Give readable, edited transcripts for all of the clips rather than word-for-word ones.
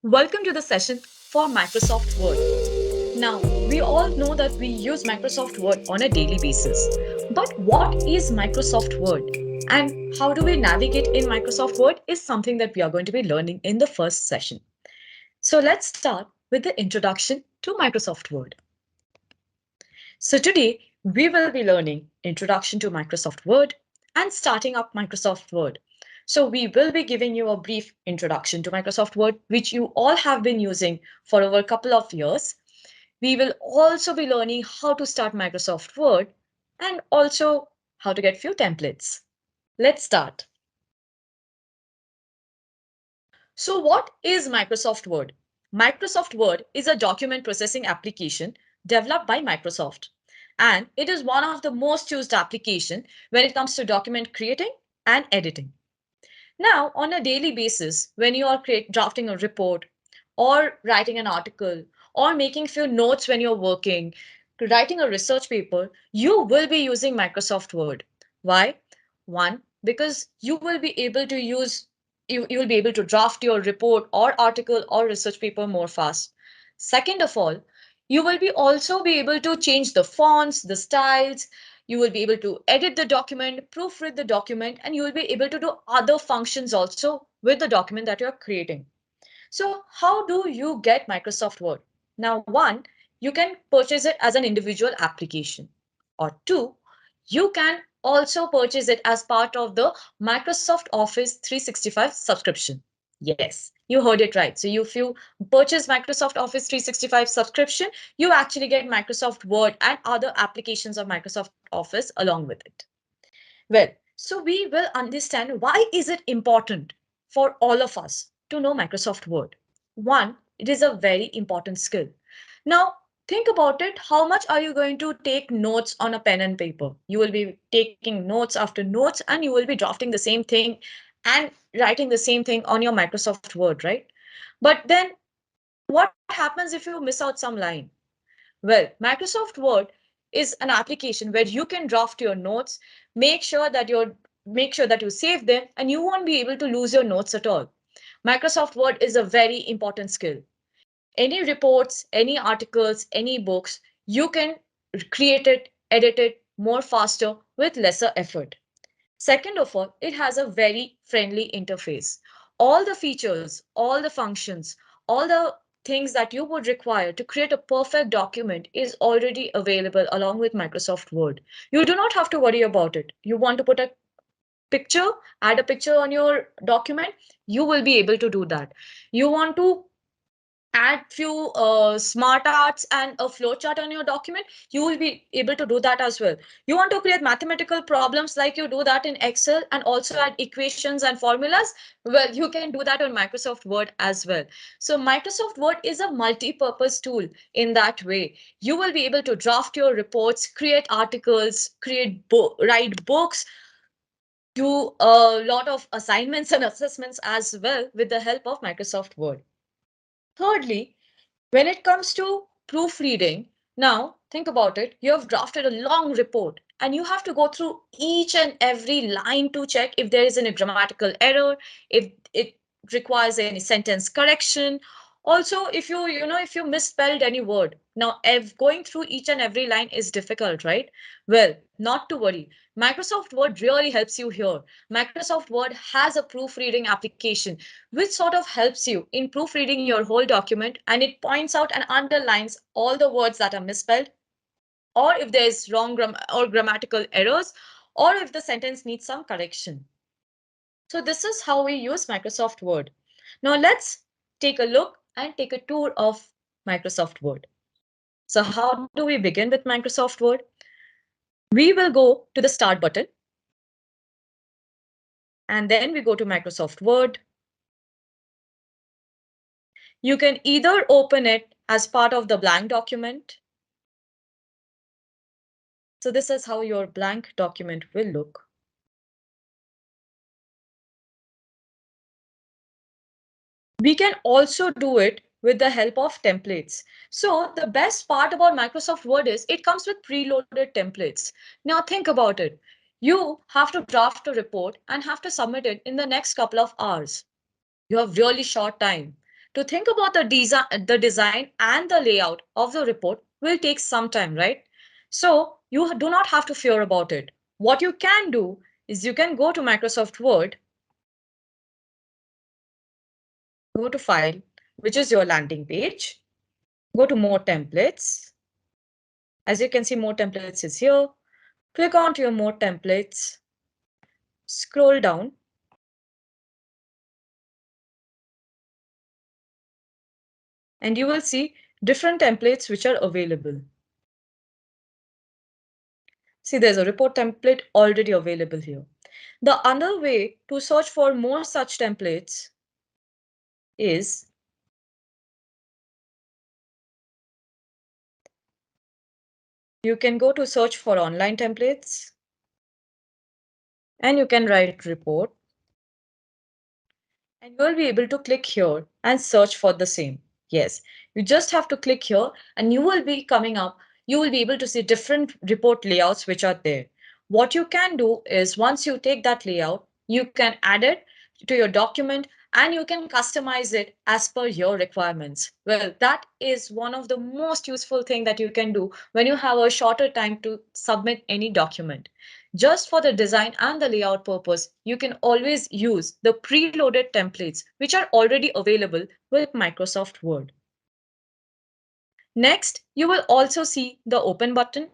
Welcome to the session for Microsoft Word. Now, we all know that we use Microsoft Word on a daily basis. But what is Microsoft Word? And how do we navigate in Microsoft Word is something that we are going to be learning in the first session. So let's start with the introduction to Microsoft Word. So today, we will be learning Introduction to Microsoft Word and starting up Microsoft Word. So we will be giving you a brief introduction to Microsoft Word, which you all have been using for over a couple of years. We will also be learning how to start Microsoft Word and also how to get few templates. Let's start. So what is Microsoft Word? Microsoft Word is a document processing application developed by Microsoft. And it is one of the most used application when it comes to document creating and editing. Now, on a daily basis, when you are drafting a report or writing an article or making few notes when you're working, writing a research paper, you will be using Microsoft Word. Why? One, because you will be able to you will be able to draft your report or article or research paper more fast. Second of all, you will be also be able to change the fonts, the styles, you will be able to edit the document, proofread the document, and you will be able to do other functions also with the document that you're creating. So how do you get Microsoft Word? Now, one, you can purchase it as an individual application. Or two, you can also purchase it as part of the Microsoft Office 365 subscription. Yes, you heard it right. So if you purchase Microsoft Office 365 subscription, you actually get Microsoft Word and other applications of Microsoft Office along with it. Well, so we will understand why is it important for all of us to know Microsoft Word. One, it is a very important skill. Now, think about it. How much are you going to take notes on a pen and paper? You will be taking notes after notes and you will be drafting the same thing and writing the same thing on your Microsoft Word, right? But then what happens if you miss out some line? Well, Microsoft Word is an application where you can draft your notes, make sure that you save them and you won't be able to lose your notes at all. Microsoft Word is a very important skill. Any reports, any articles, any books, you can create it, edit it more faster with lesser effort. Second of all, it has a very friendly interface. All the features, all the functions, all the things that you would require to create a perfect document is already available along with Microsoft Word. You do not have to worry about it. You want to put a picture, add a picture on your document, you will be able to do that. You want to add few smart arts and a flowchart on your document, you will be able to do that as well. You want to create mathematical problems like you do that in Excel and also add equations and formulas, well, you can do that on Microsoft Word as well. So Microsoft Word is a multi-purpose tool in that way. You will be able to draft your reports, create articles, write books, do a lot of assignments and assessments as well with the help of Microsoft Word. Thirdly, when it comes to proofreading, now think about it. You have drafted a long report and you have to go through each and every line to check if there is any grammatical error, if it requires any sentence correction. Also, if you misspelled any word. Now, if going through each and every line is difficult, right? Well, not to worry. Microsoft Word really helps you here. Microsoft Word has a proofreading application which sort of helps you in proofreading your whole document, and it points out and underlines all the words that are misspelled, or if there's or grammatical errors, or if the sentence needs some correction. So this is how we use Microsoft Word. Now let's take a look and take a tour of Microsoft Word. So how do we begin with Microsoft Word? We will go to the Start button, and then we go to Microsoft Word. You can either open it as part of the blank document. So this is how your blank document will look. We can also do it with the help of templates. So the best part about Microsoft Word is it comes with preloaded templates. Now think about it. You have to draft a report and have to submit it in the next couple of hours. You have really short time. to think about the design and the layout of the report will take some time, right? So you do not have to fear about it. What you can do is you can go to Microsoft Word, go to File, which is your landing page, go to More Templates. As you can see, More Templates is here. Click on to your More Templates, scroll down, and you will see different templates which are available. See, there's a report template already available here. The other way to search for more such templates is you can go to search for online templates and you can write report and you will be able to click here and search for the same. Yes, you just have to click here and you will be coming up. You will be able to see different report layouts which are there. What you can do is once you take that layout, you can add it to your document and you can customize it as per your requirements. Well, that is one of the most useful thing that you can do when you have a shorter time to submit any document. Just for the design and the layout purpose, you can always use the preloaded templates which are already available with Microsoft Word. Next, you will also see the open button.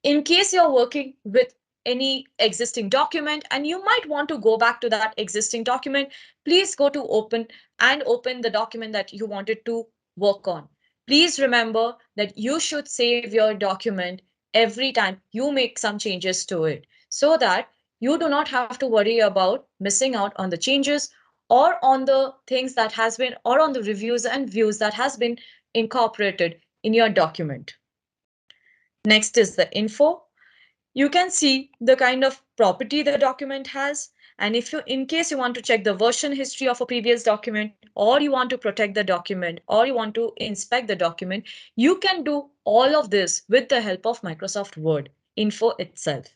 In case you're working with any existing document and you might want to go back to that existing document, please go to open and open the document that you wanted to work on. Please remember that you should save your document every time you make some changes to it so that you do not have to worry about missing out on the changes or on the things that has been or on the reviews and views that has been incorporated in your document. Next is the info. You can see the kind of property the document has. And if you, in case you want to check the version history of a previous document, or you want to protect the document, or you want to inspect the document, you can do all of this with the help of Microsoft Word info itself.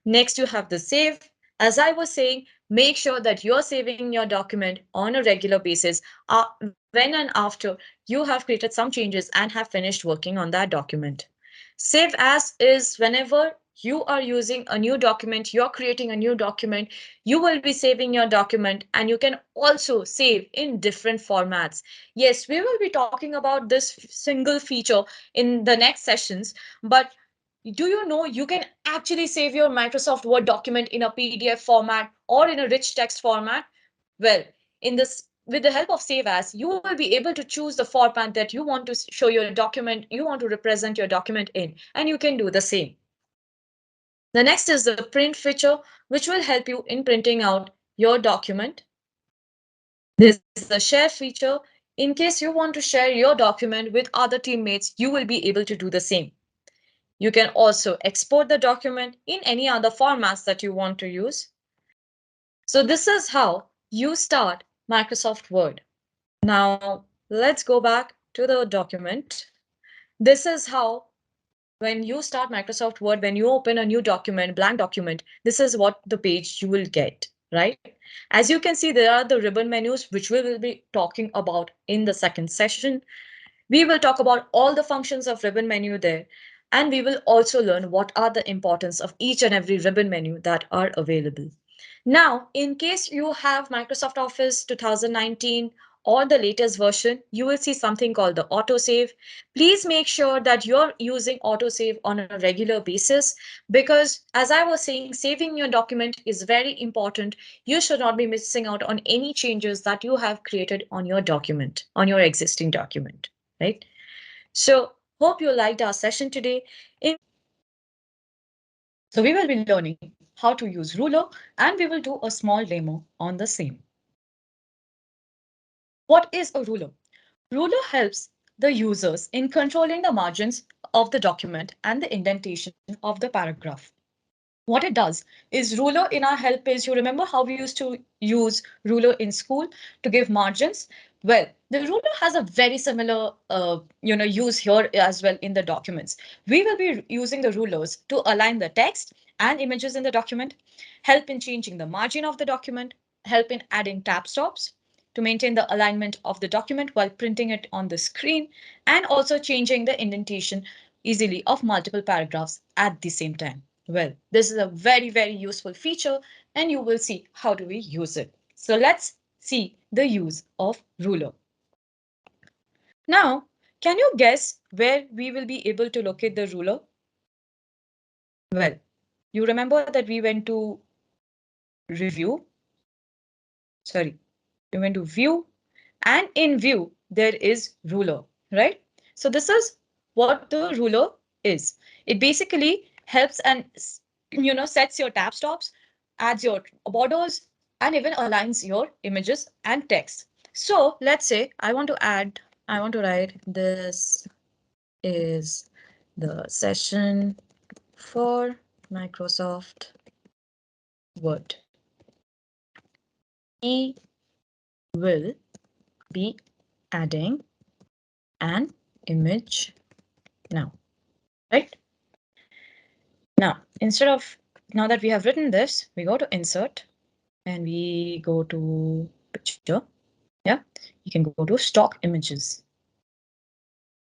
Next, you have the save. As I was saying, make sure that you're saving your document on a regular basis when and after you have created some changes and have finished working on that document. Save as is whenever you are using a new document, you're creating a new document, you will be saving your document and you can also save in different formats. Yes, we will be talking about this single feature in the next sessions, but do you know you can actually save your Microsoft Word document in a PDF format or in a rich text format? Well, in this, with the help of Save As, you will be able to choose the format that you want to show your document, you want to represent your document in, and you can do the same. The next is the print feature, which will help you in printing out your document. This is the share feature. In case you want to share your document with other teammates, you will be able to do the same. You can also export the document in any other formats that you want to use. So this is how you start Microsoft Word. Now let's go back to the document. This is how when you start Microsoft Word, when you open a new document, blank document, this is what the page you will get, right? As you can see, there are the ribbon menus, which we will be talking about in the second session. We will talk about all the functions of ribbon menu there, and we will also learn what are the importance of each and every ribbon menu that are available. Now, in case you have Microsoft Office 2019 or the latest version, you will see something called the autosave. Please make sure that you're using autosave on a regular basis because, as I was saying, saving your document is very important. You should not be missing out on any changes that you have created on your document, on your existing document, right? So, hope you liked our session today. So we will be learning how to use ruler and we will do a small demo on the same. What is a ruler? Ruler helps the users in controlling the margins of the document and the indentation of the paragraph. What it does is ruler in our help page. You remember how we used to use ruler in school to give margins? Well, the ruler has a very similar use here as well in the documents. We will be using the rulers to align the text and images in the document, help in changing the margin of the document, help in adding tab stops, to maintain the alignment of the document while printing it on the screen, and also changing the indentation easily of multiple paragraphs at the same time. Well, this is a very, very useful feature, and you will see how do we use it. So let's see the use of ruler. Now, can you guess where we will be able to locate the ruler? Well, you remember that we went to review, sorry, we went to view, and in view, there is ruler, right? So this is what the ruler is. It basically helps and sets your tab stops, adds your borders, and even aligns your images and text. So let's say I want to write this is the session for Microsoft Word. We will be adding an image now, right? Now, now that we have written this, we go to insert and we go to picture. Yeah, you can go to stock images.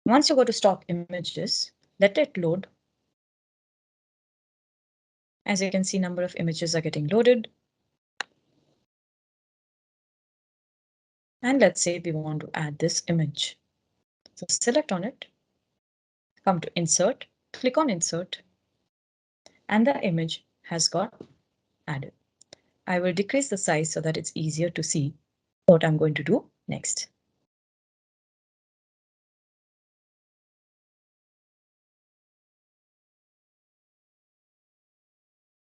Once you go to stock images, let it load. As you can see, number of images are getting loaded. And let's say we want to add this image. So select on it, come to insert, click on insert, and the image has got added. I will decrease the size so that it's easier to see what I'm going to do next.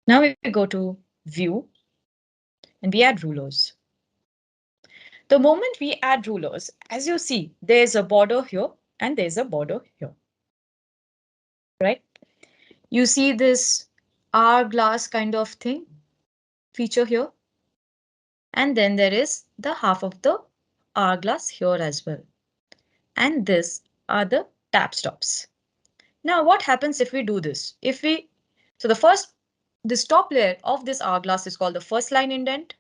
Now we go to view and we add rulers. The moment we add rulers, as you see, there's a border here and there's a border here, right? You see this hourglass kind of thing feature here. And then there is the half of the hourglass here as well. And this are the tab stops. Now what happens if we do this? So this top layer of this hourglass is called the first line indent.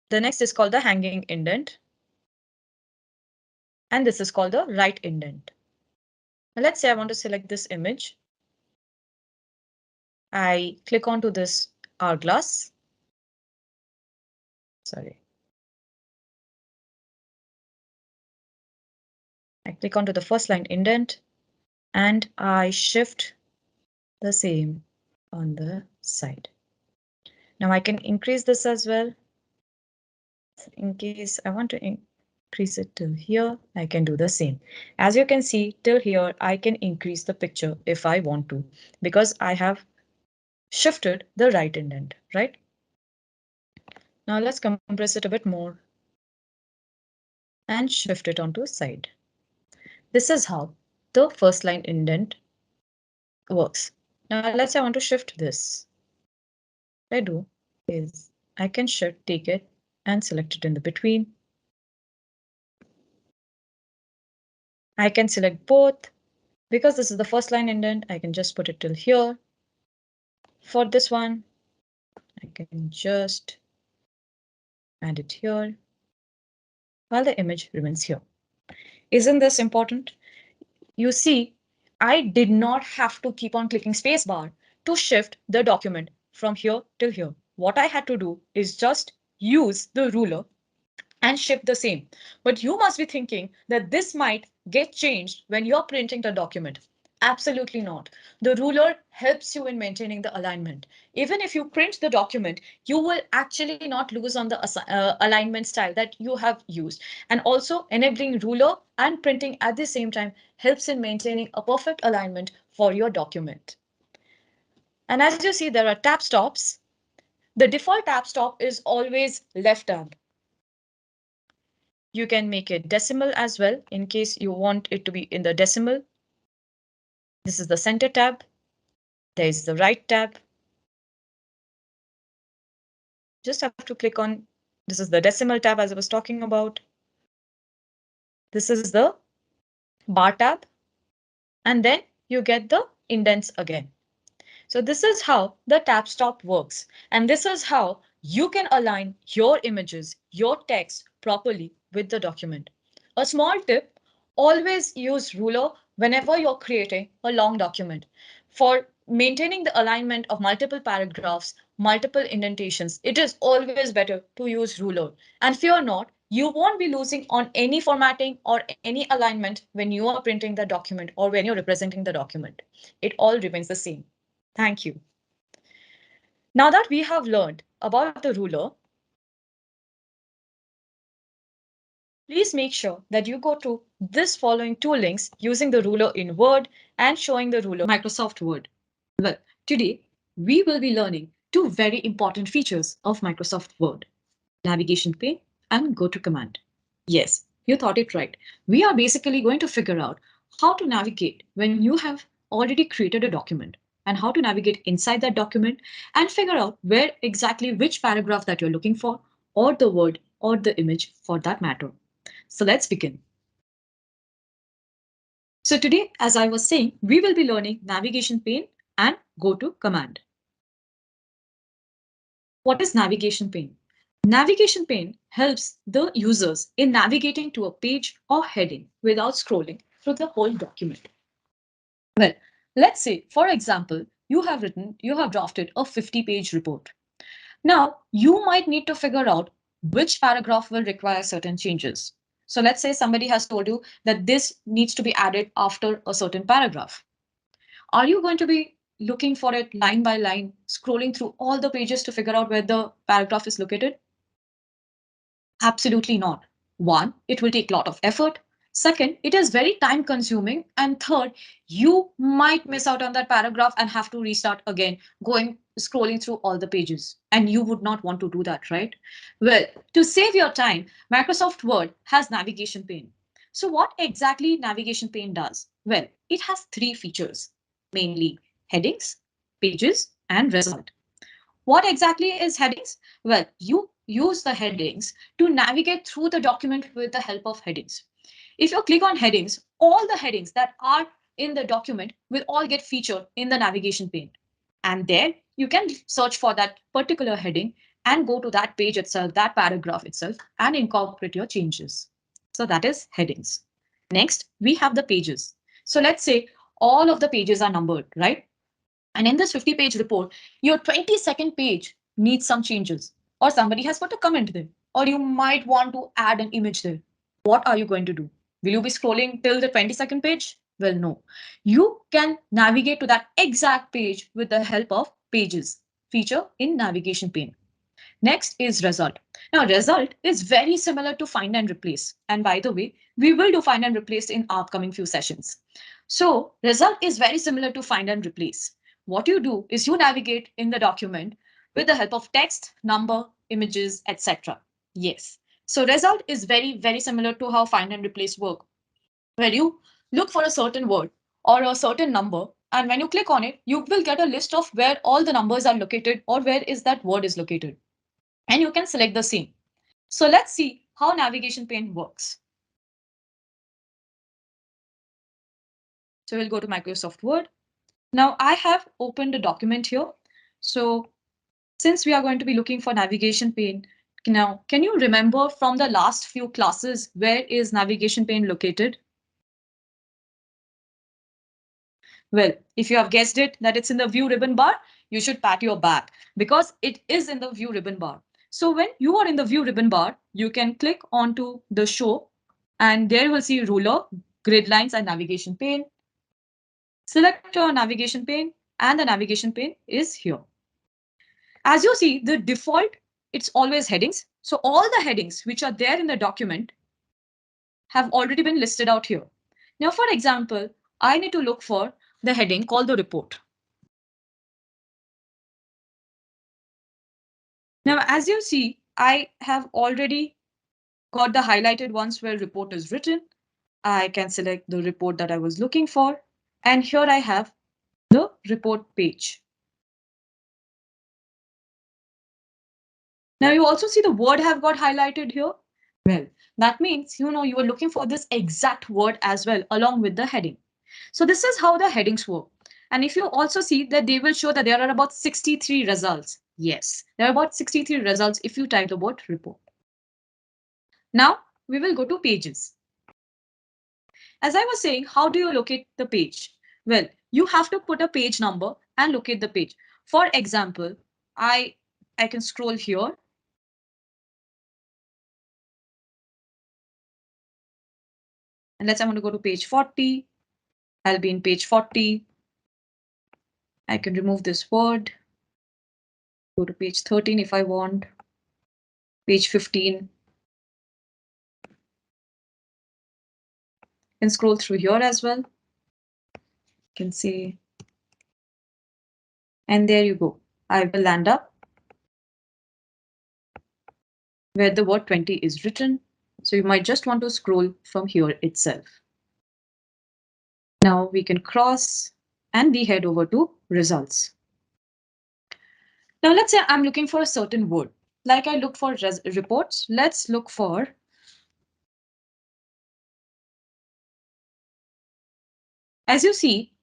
The next is called the hanging indent. And this is called the right indent. Now let's say I want to select this image. I click onto this hourglass. Sorry. I click onto the first line indent and I shift the same on the side. Now I can increase this as well. In case I want to increase it till here, I can do the same. As you can see, till here, I can increase the picture if I want to, because I have shifted the right indent, right? Now let's compress it a bit more and shift it onto side. This is how the first line indent works. Now let's say I want to shift this. What I do is I can take it and select it in the between. I can select both. Because this is the first line indent, I can just put it till here. For this one, I can just add it here while the image remains here. Isn't this important? You see, I did not have to keep on clicking spacebar to shift the document from here till here. What I had to do is just use the ruler and shift the same. But you must be thinking that this might get changed when you're printing the document. Absolutely not. The ruler helps you in maintaining the alignment. Even if you print the document, you will actually not lose on the alignment style that you have used. And also enabling ruler and printing at the same time helps in maintaining a perfect alignment for your document. And as you see, there are tab stops. The default tab stop is always left tab. You can make it decimal as well in case you want it to be in the decimal. This is the center tab. There is the right tab. Just have to click on, this is the decimal tab as I was talking about. This is the bar tab. And then you get the indents again. So this is how the tab stop works. And this is how you can align your images, your text properly with the document. A small tip, always use ruler whenever you're creating a long document. For maintaining the alignment of multiple paragraphs, multiple indentations, it is always better to use ruler. And fear not, you won't be losing on any formatting or any alignment when you are printing the document or when you're representing the document. It all remains the same. Thank you. Now that we have learned about the ruler, please make sure that you go to this following two links using the ruler in Word and showing the ruler Microsoft Word. Well, today we will be learning two very important features of Microsoft Word: navigation pane and go to command. Yes, you thought it right. We are basically going to figure out how to navigate when you have already created a document and how to navigate inside that document and figure out where exactly which paragraph that you're looking for or the word or the image for that matter. So let's begin. So today, as I was saying, we will be learning navigation pane and go to command. What is navigation pane? Navigation pane helps the users in navigating to a page or heading without scrolling through the whole document. Well, let's say, for example, you have drafted a 50-page report. Now, you might need to figure out which paragraph will require certain changes. So let's say somebody has told you that this needs to be added after a certain paragraph. Are you going to be looking for it line by line, scrolling through all the pages to figure out where the paragraph is located? Absolutely not. One, it will take a lot of effort. Second, it is very time consuming. And third, you might miss out on that paragraph and have to restart again, going scrolling through all the pages. And you would not want to do that, right? Well, to save your time, Microsoft Word has navigation pane. So what exactly navigation pane does? Well, it has three features, mainly headings, pages, and result. What exactly is headings? Well, you use the headings to navigate through the document with the help of headings. If you click on headings, all the headings that are in the document will all get featured in the navigation pane. And there you can search for that particular heading and go to that page itself, that paragraph itself, and incorporate your changes. So that is headings. Next, we have the pages. So let's say all of the pages are numbered, right? And in this 50-page report, your 22nd page needs some changes, or somebody has put a comment there, or you might want to add an image there. What are you going to do? Will you be scrolling till the 22nd page? Well, no. You can navigate to that exact page with the help of pages feature in navigation pane. Next is result. Now, result is very similar to find and replace. And by the way, we will do find and replace in upcoming few sessions. So result is very similar to find and replace. What you do is you navigate in the document with the help of text, number, images, etc. Yes. So result is very, very similar to how find and replace work, where you look for a certain word or a certain number. And when you click on it, you will get a list of where all the numbers are located or where is that word is located. And you can select the same. So let's see how navigation pane works. So we'll go to Microsoft Word. Now I have opened a document here. So since we are going to be looking for navigation pane, now can you remember from the last few classes where is navigation pane located? Well, if you have guessed it that it's in the view ribbon bar, you should pat your back because it is in the view ribbon bar. So when you are in the view ribbon bar, you can click onto the show and there you will see ruler, grid lines and navigation pane. Select your navigation pane and the navigation pane is here. As you see, the default, it's always headings. So all the headings which are there in the document have already been listed out here. Now, for example, I need to look for the heading called the report. Now, as you see, I have already got the highlighted ones where report is written. I can select the report that I was looking for. And here I have the report page. Now you also see the word have got highlighted here. Well, that means, you are looking for this exact word as well along with the heading. So this is how the headings work. And if you also see that they will show that there are about 63 results. Yes, there are about 63 results if you type the word report. Now we will go to pages. As I was saying, how do you locate the page? Well, you have to put a page number and locate the page. For example, I can scroll here. And let's say I want to go to page 40. I'll be in page 40. I can remove this word. Go to page 13 if I want. Page 15. Can scroll through here as well. You can see. And there you go. I will land up where the word 20 is written. So you might just want to scroll from here itself. Now we can cross and we head over to results. Now let's say I'm looking for a certain word. Like I looked for reports, let's look for as you see,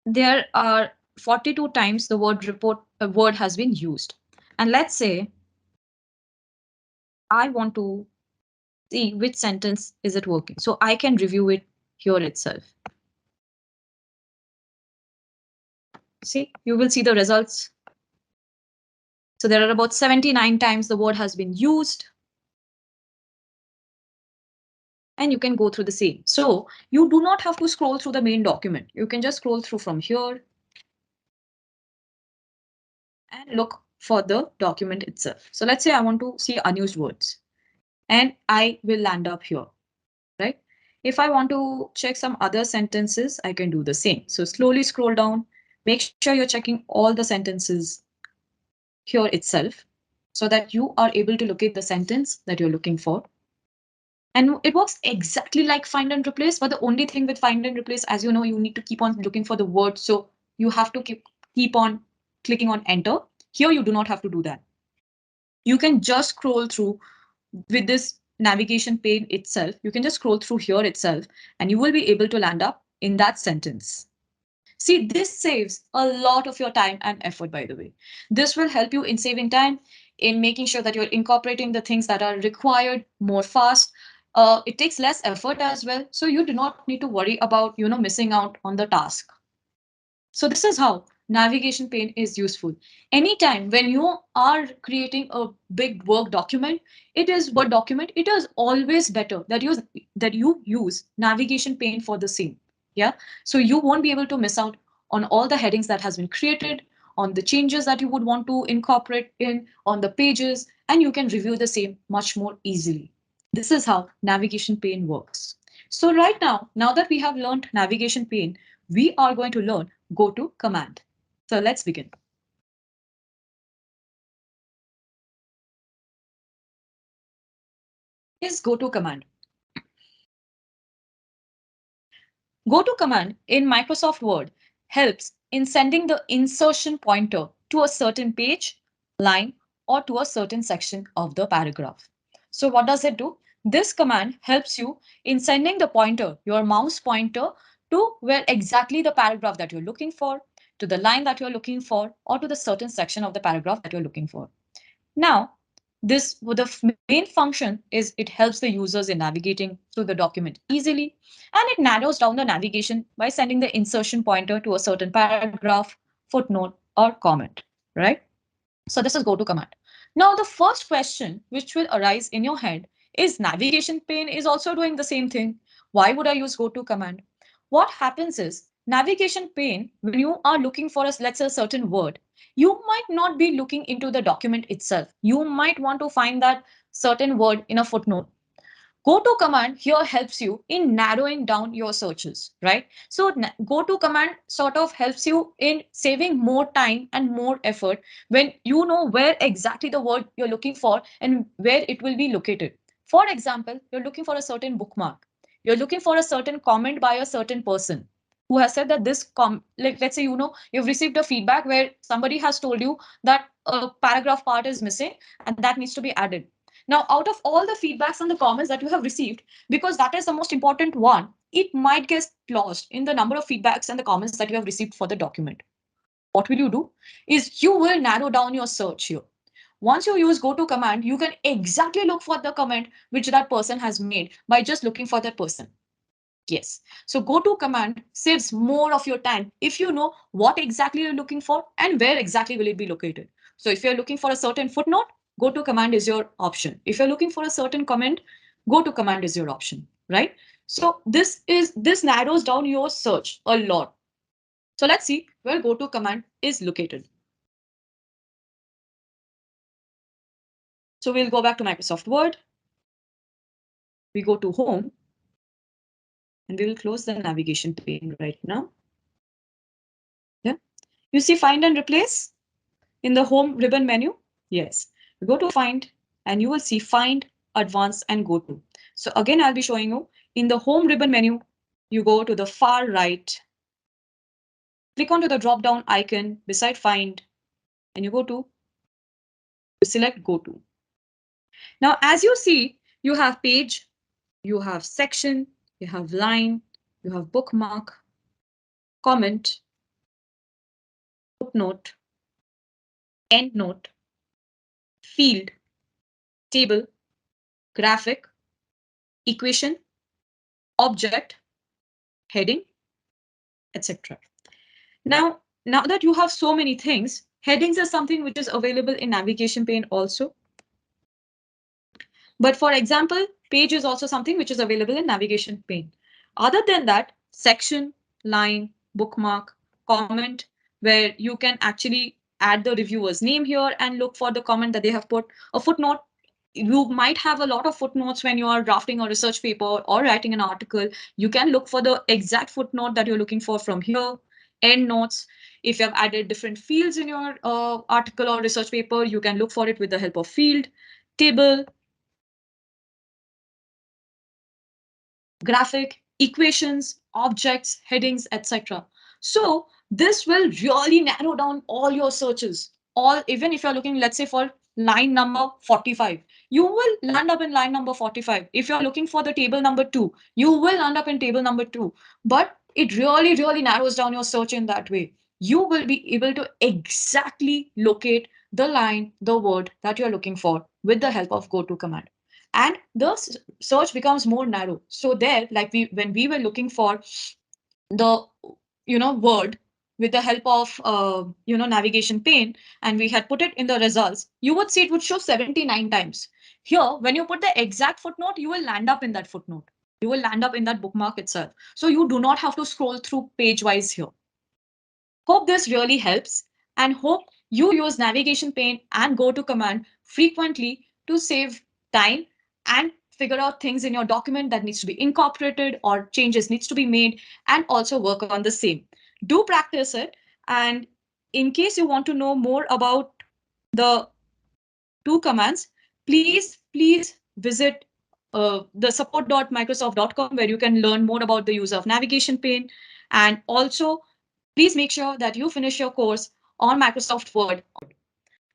there are 42 times the word report word has been used. And let's say I want to see which sentence is it working. So I can review it here itself. See, you will see the results. So there are about 79 times the word has been used. And you can go through the same. So you do not have to scroll through the main document. You can just scroll through from here and look for the document itself. So let's say I want to see unused words and I will land up here, right? If I want to check some other sentences, I can do the same. So slowly scroll down, make sure you're checking all the sentences here itself so that you are able to locate the sentence that you're looking for. And it works exactly like find and replace, but the only thing with find and replace, as you know, you need to keep on looking for the word. So you have to keep on clicking on enter. Here, you do not have to do that. You can just scroll through with this navigation pane itself. You can just scroll through here itself, and you will be able to land up in that sentence. See, this saves a lot of your time and effort, by the way. This will help you in saving time, in making sure that you're incorporating the things that are required more fast. It takes less effort as well. So you do not need to worry about, missing out on the task. So this is how navigation pane is useful. Anytime when you are creating a big work document, it is Word document, it is always better that you use navigation pane for the same. Yeah. So you won't be able to miss out on all the headings that has been created, on the changes that you would want to incorporate in, on the pages, and you can review the same much more easily. This is how navigation pane works. So right now that we have learned navigation pane, we are going to learn go to command. So let's begin. Is go to command. Go to command in Microsoft Word helps in sending the insertion pointer to a certain page, line, or to a certain section of the paragraph. So what does it do? This command helps you in sending the pointer, your mouse pointer, to where exactly the paragraph that you're looking for, to the line that you're looking for, or to the certain section of the paragraph that you're looking for. Now, the main function is it helps the users in navigating through the document easily, and it narrows down the navigation by sending the insertion pointer to a certain paragraph, footnote, or comment, right? So this is go to command. Now, the first question which will arise in your head is navigation pane is also doing the same thing. Why would I use go to command? What happens is navigation pane, when you are looking for let's say a certain word, you might not be looking into the document itself. You might want to find that certain word in a footnote. Go to command here helps you in narrowing down your searches, right? So go to command sort of helps you in saving more time and more effort when you know where exactly the word you're looking for and where it will be located. For example, you're looking for a certain bookmark. You're looking for a certain comment by a certain person who has said that like let's say you've received a feedback where somebody has told you that a paragraph part is missing and that needs to be added. Now, out of all the feedbacks and the comments that you have received, because that is the most important one, it might get lost in the number of feedbacks and the comments that you have received for the document. what will you do is you will narrow down your search here. Once you use go to command, you can exactly look for the comment which that person has made by just looking for that person. Yes. So go to command saves more of your time if you know what exactly you're looking for and where exactly will it be located. So if you're looking for a certain footnote, go to command is your option. If you're looking for a certain comment, go to command is your option, right? So this narrows down your search a lot. So let's see where go to command is located. So we'll go back to Microsoft Word. We go to home and we will close the navigation pane right now. Yeah. You see find and replace in the home ribbon menu. Yes. You go to find and you will see find, advanced and go to. So again, I'll be showing you in the home ribbon menu, you go to the far right, click onto the drop down icon beside find and you go to select go to. Now, as you see, you have page, you have section, you have line, you have bookmark, comment, footnote, endnote, field, table, graphic, equation, object, heading, etc. Now that you have so many things, headings are something which is available in navigation pane also. But for example, page is also something which is available in navigation pane. Other than that, section, line, bookmark, comment, where you can actually add the reviewer's name here and look for the comment that they have put. A footnote, you might have a lot of footnotes when you are drafting a research paper or writing an article. You can look for the exact footnote that you're looking for from here. End notes. If you have added different fields in your article or research paper, you can look for it with the help of field, table, graphic, equations, objects, headings, etc. So this will really narrow down all your searches. All, even if you're looking, let's say for line number 45, you will land up in line number 45. If you're looking for the table number 2, you will land up in table number 2. But it really, really narrows down your search in that way. You will be able to exactly locate the line, the word that you're looking for with the help of go to command. And the search becomes more narrow. So there, like when we were looking for the word with the help of navigation pane, and we had put it in the results, you would see it would show 79 times. Here, when you put the exact footnote, you will land up in that footnote. You will land up in that bookmark itself. So you do not have to scroll through page wise here. Hope this really helps, and hope you use navigation pane and go to command frequently to save time and figure out things in your document that needs to be incorporated or changes needs to be made, and also work on the same. Do practice it. And in case you want to know more about the two commands, please visit the support.microsoft.com, where you can learn more about the use of navigation pane. And also, please make sure that you finish your course on Microsoft Word.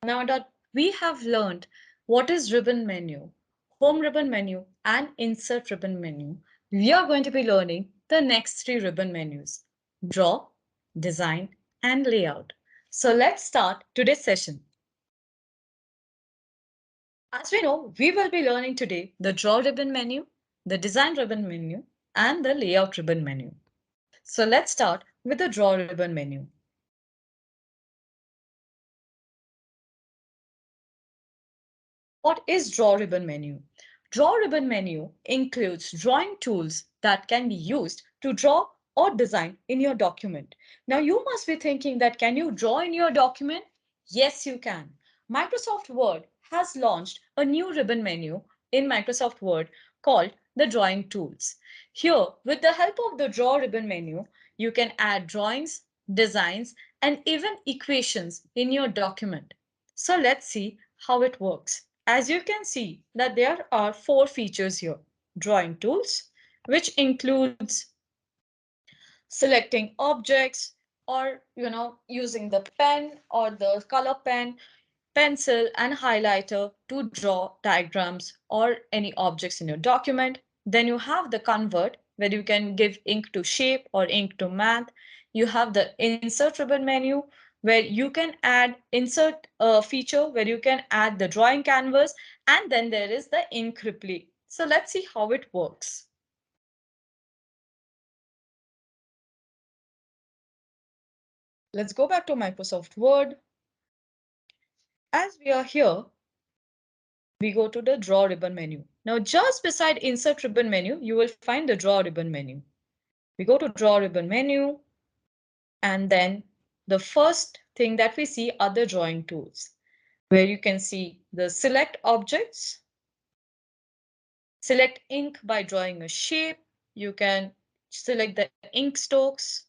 Now that we have learned what is ribbon menu, home ribbon menu, and insert ribbon menu, we are going to be learning the next three ribbon menus: draw, design, and layout. So let's start today's session. As we know, we will be learning today the draw ribbon menu, the design ribbon menu, and the layout ribbon menu. So let's start with the draw ribbon menu. What is draw ribbon menu? Draw ribbon menu includes drawing tools that can be used to draw or design in your document. Now you must be thinking that can you draw in your document? Yes, you can. Microsoft Word has launched a new ribbon menu in Microsoft Word called the drawing tools. Here, with the help of the draw ribbon menu, you can add drawings, designs, and even equations in your document. So let's see how it works. As you can see that there are four features here. Drawing tools, which includes selecting objects, or using the pen or the color pen, pencil and highlighter to draw diagrams or any objects in your document. Then you have the convert, where you can give ink to shape or ink to math. You have the insert ribbon menu, where you can add insert feature where you can add the drawing canvas, and then there is the ink replay. So let's see how it works. Let's go back to Microsoft Word. As we are here, we go to the draw ribbon menu. Now just beside insert ribbon menu, you will find the draw ribbon menu. We go to draw ribbon menu, and then the first thing that we see are the drawing tools, where you can see the select objects, select ink by drawing a shape. You can select the ink strokes.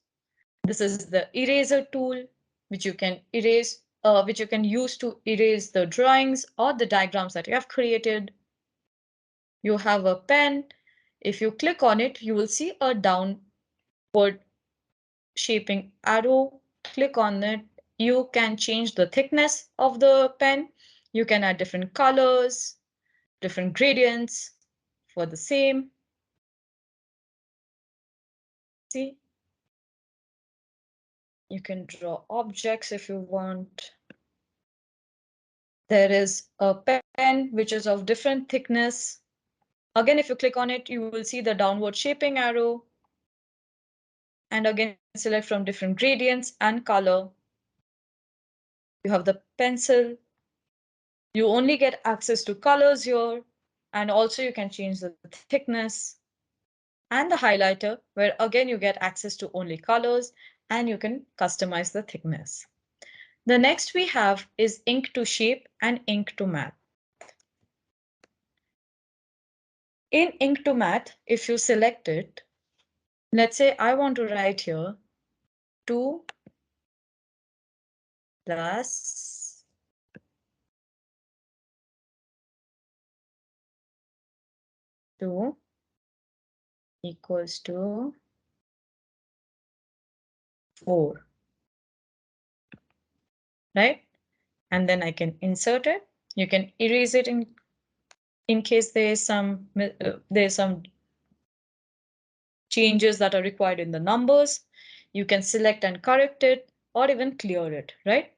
This is the eraser tool, which you can erase, which you can use to erase the drawings or the diagrams that you have created. You have a pen. If you click on it, you will see a downward shaping arrow. Click on it. You can change the thickness of the pen. You can add different colors, different gradients for the same. See, you can draw objects if you want. There is a pen which is of different thickness. Again, if you click on it, you will see the downward shaping arrow. And again, select from different gradients and color. You have the pencil. You only get access to colors here. And also you can change the thickness. And the highlighter, where again you get access to only colors and you can customize the thickness. The next we have is ink to shape and ink to math. In ink to math, if you select it, let's say I want to write here 2 plus 2 equals to 4, right? And then I can insert it. You can erase it in case there's some changes that are required in the numbers. You can select and correct it or even clear it, right?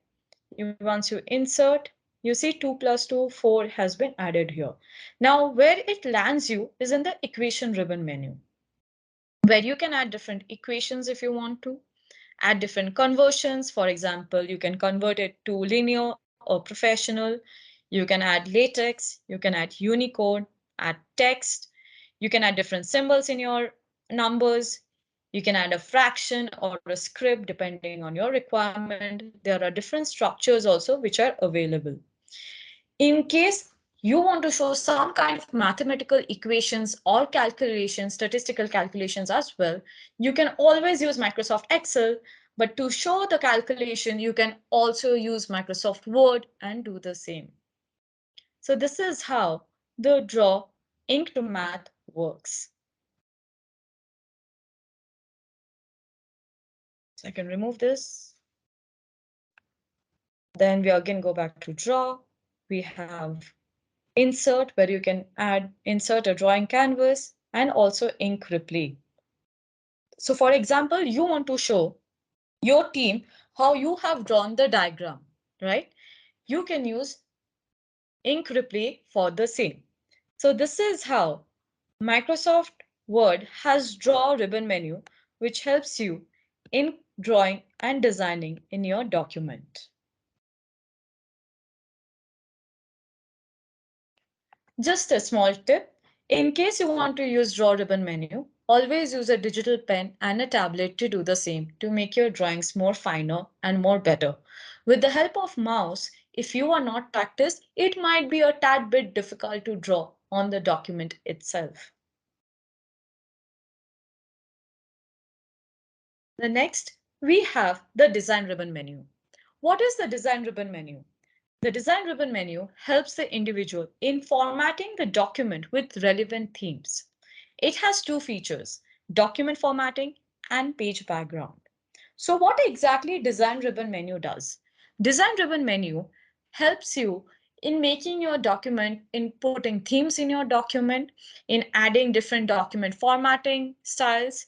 Once you insert, you see 2 plus 2, 4 has been added here. Now, where it lands you is in the equation ribbon menu, where you can add different equations if you want to, add different conversions. For example, you can convert it to linear or professional. You can add latex, you can add Unicode, add text. You can add different symbols in your numbers. You can add a fraction or a script depending on your requirement. There are different structures also which are available. In case you want to show some kind of mathematical equations or calculations, statistical calculations as well, you can always use Microsoft Excel. But to show the calculation, you can also use Microsoft Word and do the same. So this is how the draw ink to math works. So I can remove this. Then we again go back to draw. We have insert, where you can insert a drawing canvas, and also ink replay. So for example, you want to show your team how you have drawn the diagram, right? You can use ink replay for the same. So this is how Microsoft Word has draw ribbon menu, which helps you in drawing and designing in your document. Just a small tip, in case you want to use draw ribbon menu, always use a digital pen and a tablet to do the same to make your drawings more finer and more better. With the help of mouse, if you are not practiced, it might be a tad bit difficult to draw on the document itself. The next, we have the design ribbon menu. What is the design ribbon menu? The design ribbon menu helps the individual in formatting the document with relevant themes. It has two features, document formatting and page background. So what exactly design ribbon menu does? Design ribbon menu helps you in making your document, in putting themes in your document, in adding different document formatting styles,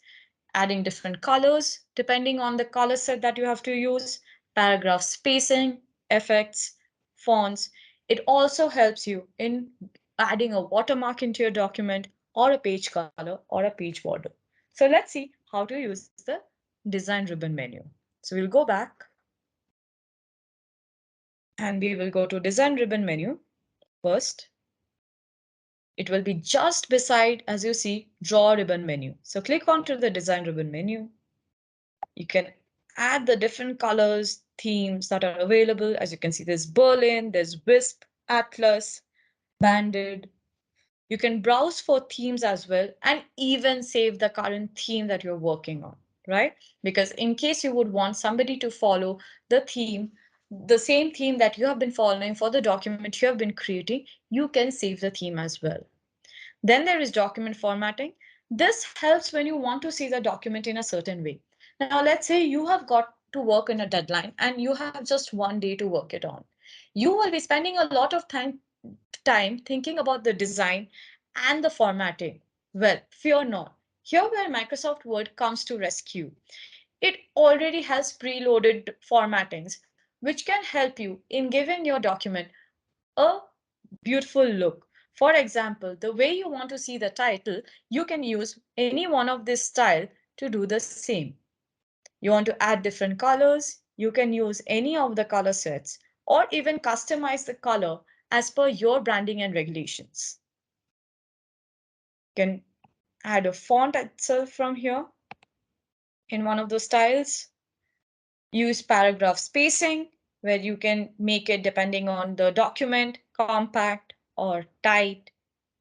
adding different colors depending on the color set that you have to use, paragraph spacing, effects, fonts. It also helps you in adding a watermark into your document or a page color or a page border. So let's see how to use the design ribbon menu. So we'll go back and we will go to design ribbon menu first. It will be just beside, as you see, draw ribbon menu. So click onto the design ribbon menu. You can add the different colors, themes that are available. As you can see, there's Berlin, there's Wisp, Atlas, Banded. You can browse for themes as well and even save the current theme that you're working on, right? Because in case you would want somebody to follow the theme, the same theme that you have been following for the document you have been creating, you can save the theme as well. Then there is document formatting. This helps when you want to see the document in a certain way. Now, let's say you have got to work in a deadline and you have just one day to work it on. You will be spending a lot of time thinking about the design and the formatting. Well, fear not. Here where Microsoft Word comes to rescue. It already has preloaded formattings, which can help you in giving your document a beautiful look. For example, the way you want to see the title, you can use any one of this style to do the same. You want to add different colors, you can use any of the color sets or even customize the color as per your branding and regulations. You can add a font itself from here in one of those styles. Use paragraph spacing where you can make it depending on the document, compact or tight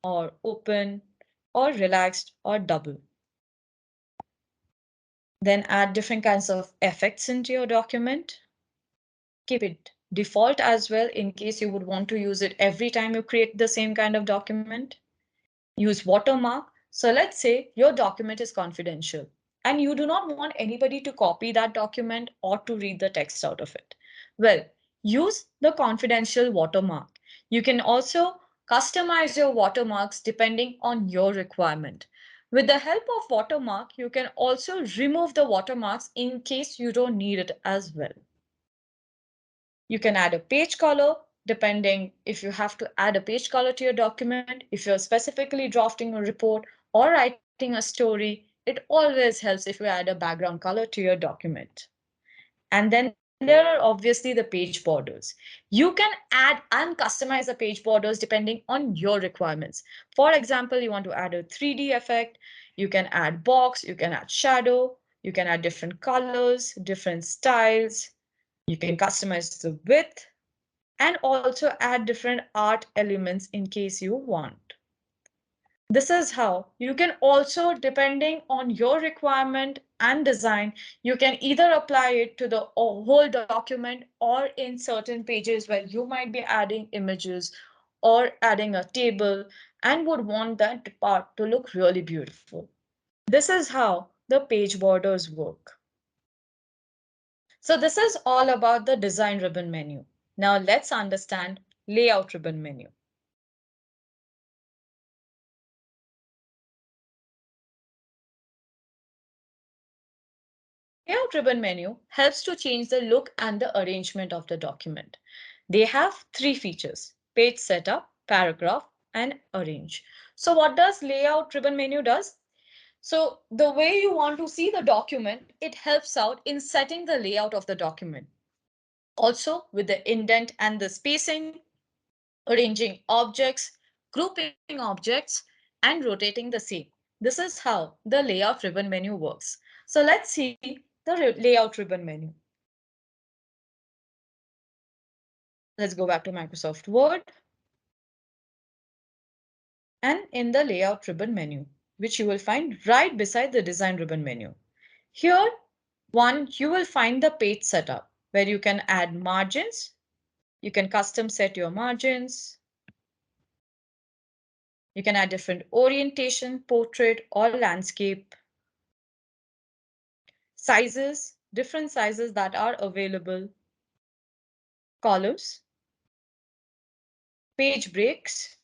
or open or relaxed or double. Then add different kinds of effects into your document. Keep it default as well in case you would want to use it every time you create the same kind of document. Use watermark. So let's say your document is confidential and you do not want anybody to copy that document or to read the text out of it. Well, use the confidential watermark. You can also customize your watermarks depending on your requirement. With the help of watermark, you can also remove the watermarks in case you don't need it as well. You can add a page color depending if you have to add a page color to your document, if you're specifically drafting a report or writing a story, it always helps if you add a background color to your document. And then there are obviously the page borders. You can add and customize the page borders depending on your requirements. For example, you want to add a 3D effect, you can add box, you can add shadow, you can add different colors, different styles. You can customize the width and also add different art elements in case you want. This is how you can also, depending on your requirement and design, you can either apply it to the whole document or in certain pages where you might be adding images or adding a table and would want that part to look really beautiful. This is how the page borders work. So this is all about the design ribbon menu. Now let's understand layout ribbon menu. Layout ribbon menu helps to change the look and the arrangement of the document. They have three features: page setup, paragraph, and arrange. So what does layout ribbon menu does? So the way you want to see the document, it helps out in setting the layout of the document. Also with the indent and the spacing, arranging objects, grouping objects, and rotating the same. This is how the layout ribbon menu works. So let's see the layout ribbon menu. Let's go back to Microsoft Word and in the layout ribbon menu, which you will find right beside the design ribbon menu. Here, you will find the page setup where you can add margins. You can custom set your margins. You can add different orientation, portrait or landscape. Sizes, different sizes that are available. Columns, page breaks,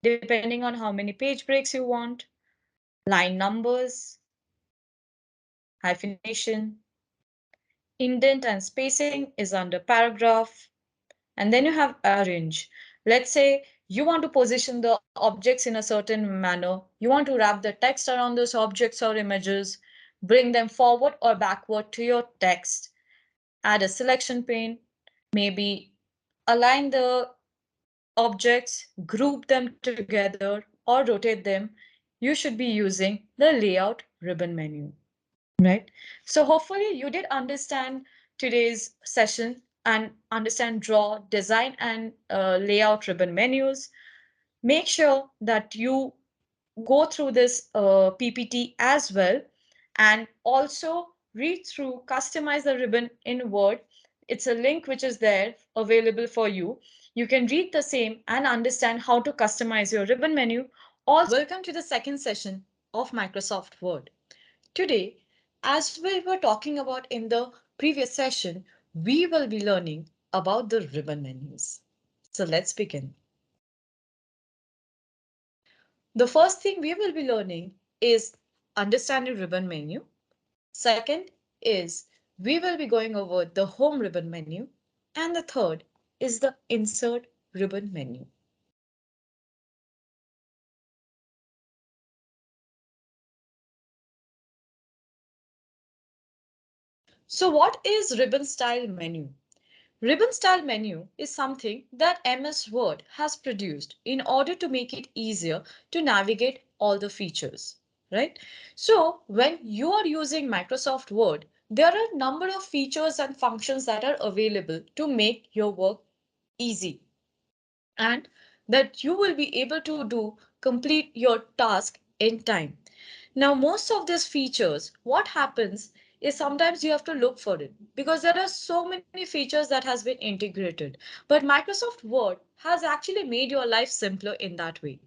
depending on how many page breaks you want, line numbers, hyphenation, Indent and spacing is under paragraph. And then you have arrange. Let's say you want to position the objects in a certain manner. You want to wrap the text around those objects or images, bring them forward or backward to your text, add a selection pane, maybe align the objects, group them together, or rotate them. You should be using the layout ribbon menu, right? So hopefully you did understand today's session and understand draw, design, and layout ribbon menus. Make sure that you go through this PPT as well, and also read through customize the ribbon in Word. It's a link which is there available for you. You can read the same and understand how to customize your ribbon menu. Also, welcome to the second session of Microsoft Word. Today, as we were talking about in the previous session, we will be learning about the ribbon menus. So let's begin. The first thing we will be learning is understanding ribbon menu. Second is we will be going over the home ribbon menu. And the third is the insert ribbon menu. So what is ribbon style menu? Ribbon style menu is something that MS Word has produced in order to make it easier to navigate all the features, right? So when you are using Microsoft Word, there are a number of features and functions that are available to make your work easy, and that you will be able to do complete your task in time. Now, most of these features, what happens is sometimes you have to look for it because there are so many features that has been integrated. But Microsoft Word has actually made your life simpler in that way.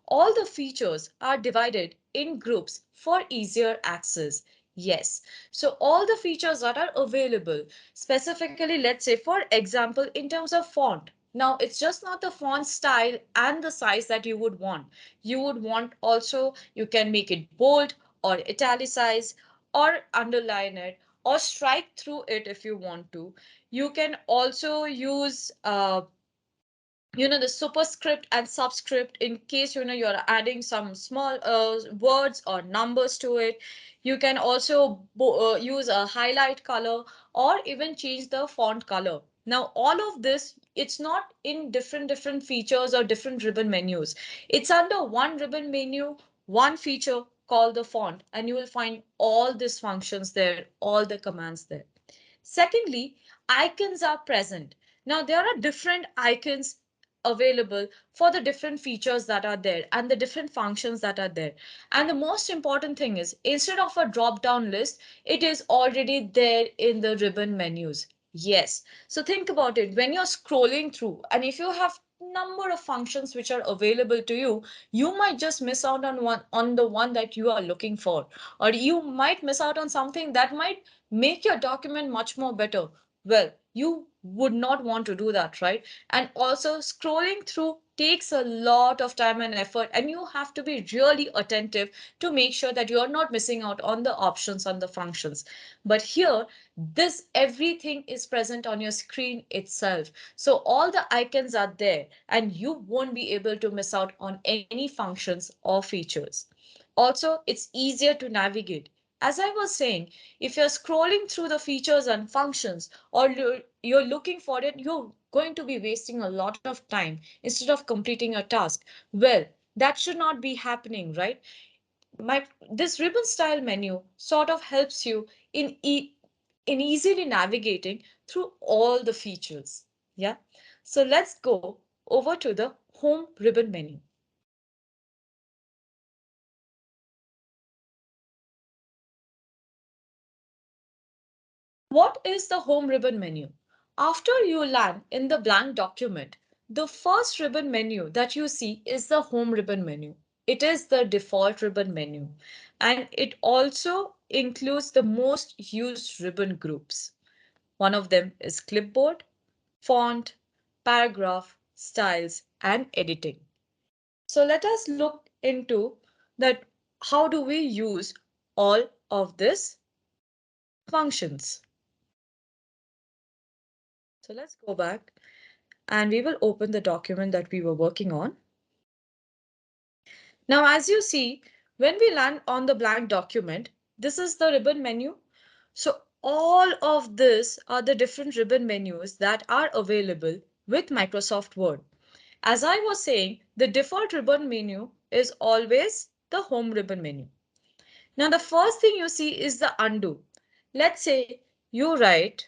All the features are divided in groups for easier access. Yes, so all the features that are available, specifically, let's say, for example, in terms of font. Now, it's just not the font style and the size that you would want. You would want also, you can make it bold or italicize or underline it or strike through it if you want to. You can also use the superscript and subscript in case you're adding some small words or numbers to it. You can also use a highlight color or even change the font color. Now all of this, it's not in different features or different ribbon menus. It's under one ribbon menu, one feature called the font, and you will find all these functions there, all the commands there. Secondly, icons are present. Now, there are different icons available for the different features that are there and the different functions that are there. And the most important thing is, instead of a drop down list, it is already there in the ribbon menus. Yes. So think about it. When you're scrolling through, and if you have number of functions which are available to you, you might just miss out on the one that you are looking for, or you might miss out on something that might make your document much more better. Well, you would not want to do that, right? And also, scrolling through takes a lot of time and effort, and you have to be really attentive to make sure that you're not missing out on the options on the functions. But here, this everything is present on your screen itself. So all the icons are there, and you won't be able to miss out on any functions or features. Also, it's easier to navigate. As I was saying, if you're scrolling through the features and functions, or you're looking for it, you're going to be wasting a lot of time instead of completing a task. Well, that should not be happening, right? This ribbon style menu sort of helps you in easily navigating through all the features. Yeah. So let's go over to the home ribbon menu. What is the home ribbon menu? After you land in the blank document, the first ribbon menu that you see is the home ribbon menu. It is the default ribbon menu, and it also includes the most used ribbon groups. One of them is clipboard, font, paragraph, styles, and editing. So let us look into that. How do we use all of these functions? So let's go back and we will open the document that we were working on. Now, as you see, when we land on the blank document, this is the ribbon menu. So all of this are the different ribbon menus that are available with Microsoft Word. As I was saying, the default ribbon menu is always the home ribbon menu. Now, the first thing you see is the undo. Let's say you write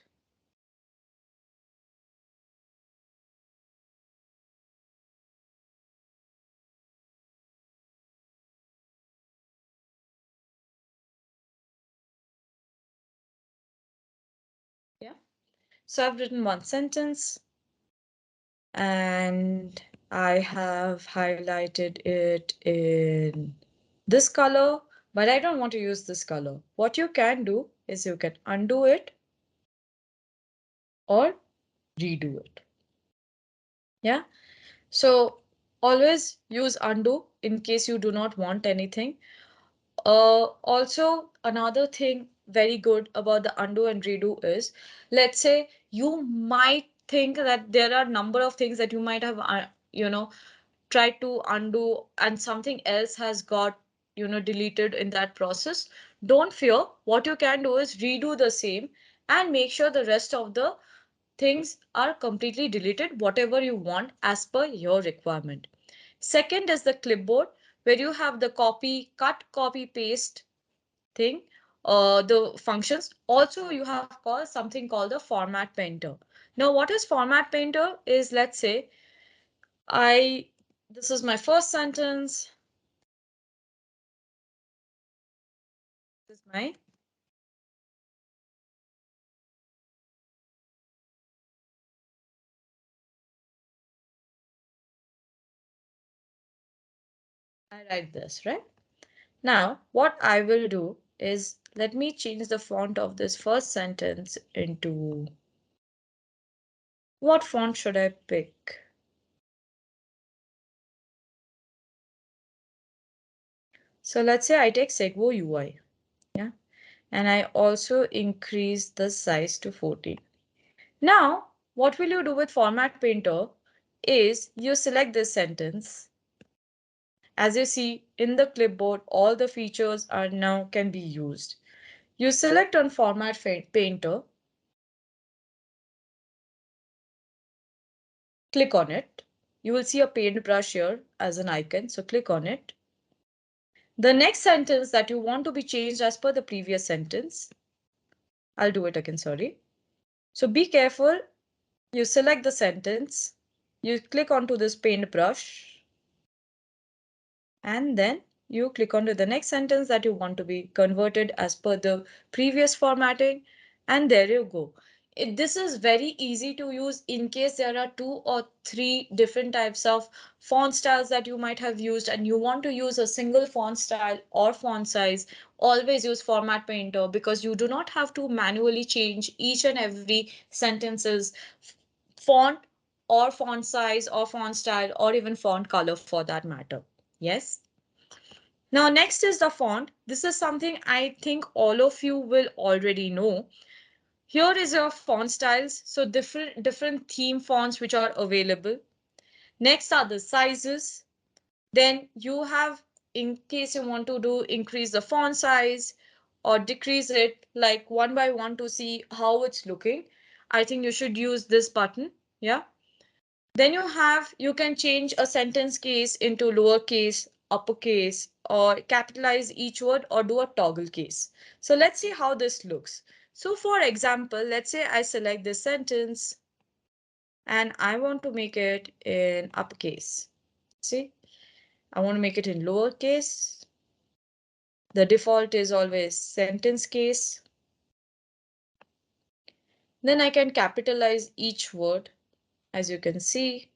yeah. So I've written one sentence and I have highlighted it in this color, but I don't want to use this color. What you can do is you can undo it or redo it. Yeah. So always use undo in case you do not want anything. Also, another thing very good about the undo and redo is, let's say you might think that there are number of things that you might have, tried to undo and something else has got, deleted in that process. Don't fear. What you can do is redo the same and make sure the rest of the things are completely deleted, whatever you want as per your requirement. Second is the clipboard, where you have the copy, cut, copy, paste thing, the functions. Also, you have called something called the format painter. Now, what is format painter is, let's say, this is my first sentence. This is my, I write this, right? Now, what I will do is, let me change the font of this first sentence into, what font should I pick? So let's say I take Segwo UI, yeah, and I also increase the size to 14. Now, what will you do with Format Painter is you select this sentence. As you see in the clipboard, all the features are now can be used. You select on Format Painter, click on it. You will see a paintbrush here as an icon, so click on it. The next sentence that you want to be changed as per the previous sentence, I'll do it again, sorry. So be careful. You select the sentence, you click onto this paintbrush, and then you click onto the next sentence that you want to be converted as per the previous formatting, and there you go. This is very easy to use in case there are 2 or 3 different types of font styles that you might have used and you want to use a single font style or font size. Always use Format Painter because you do not have to manually change each and every sentence's font or font size or font style or even font color for that matter. Yes. Now, next is the font. This is something I think all of you will already know. Here is your font styles. So different theme fonts which are available. Next are the sizes. Then you have, in case you want to do increase the font size or decrease it like one by one to see how it's looking, I think you should use this button. Yeah. Then you can change a sentence case into lowercase, uppercase, or capitalize each word or do a toggle case. So let's see how this looks. So for example, let's say I select this sentence and I want to make it in uppercase. See, I want to make it in lowercase. The default is always sentence case. Then I can capitalize each word, as you can see.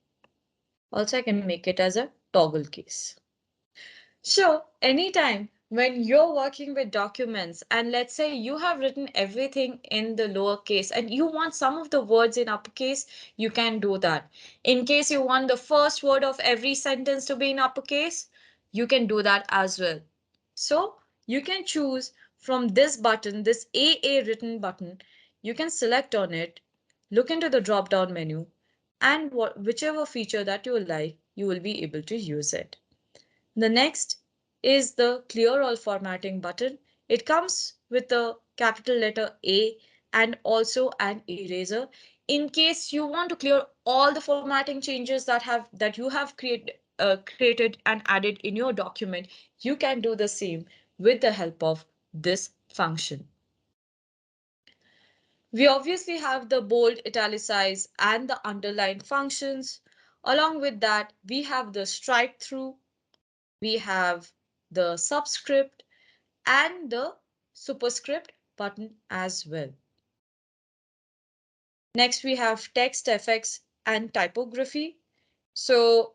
Also, I can make it as a toggle case. So, anytime when you're working with documents and let's say you have written everything in the lowercase and you want some of the words in uppercase, you can do that. In case you want the first word of every sentence to be in uppercase, you can do that as well. So, you can choose from this button, this AA written button, you can select on it look into the drop down menu, and whichever feature that you like, you will be able to use it. The next is the clear all formatting button. It comes with a capital letter A and also an eraser. In case you want to clear all the formatting changes that you have created and added in your document, you can do the same with the help of this function. We obviously have the bold, italicize, and the underline functions. Along with that, we have the strike through, we have the subscript and the superscript button as well. Next, we have text effects and typography. So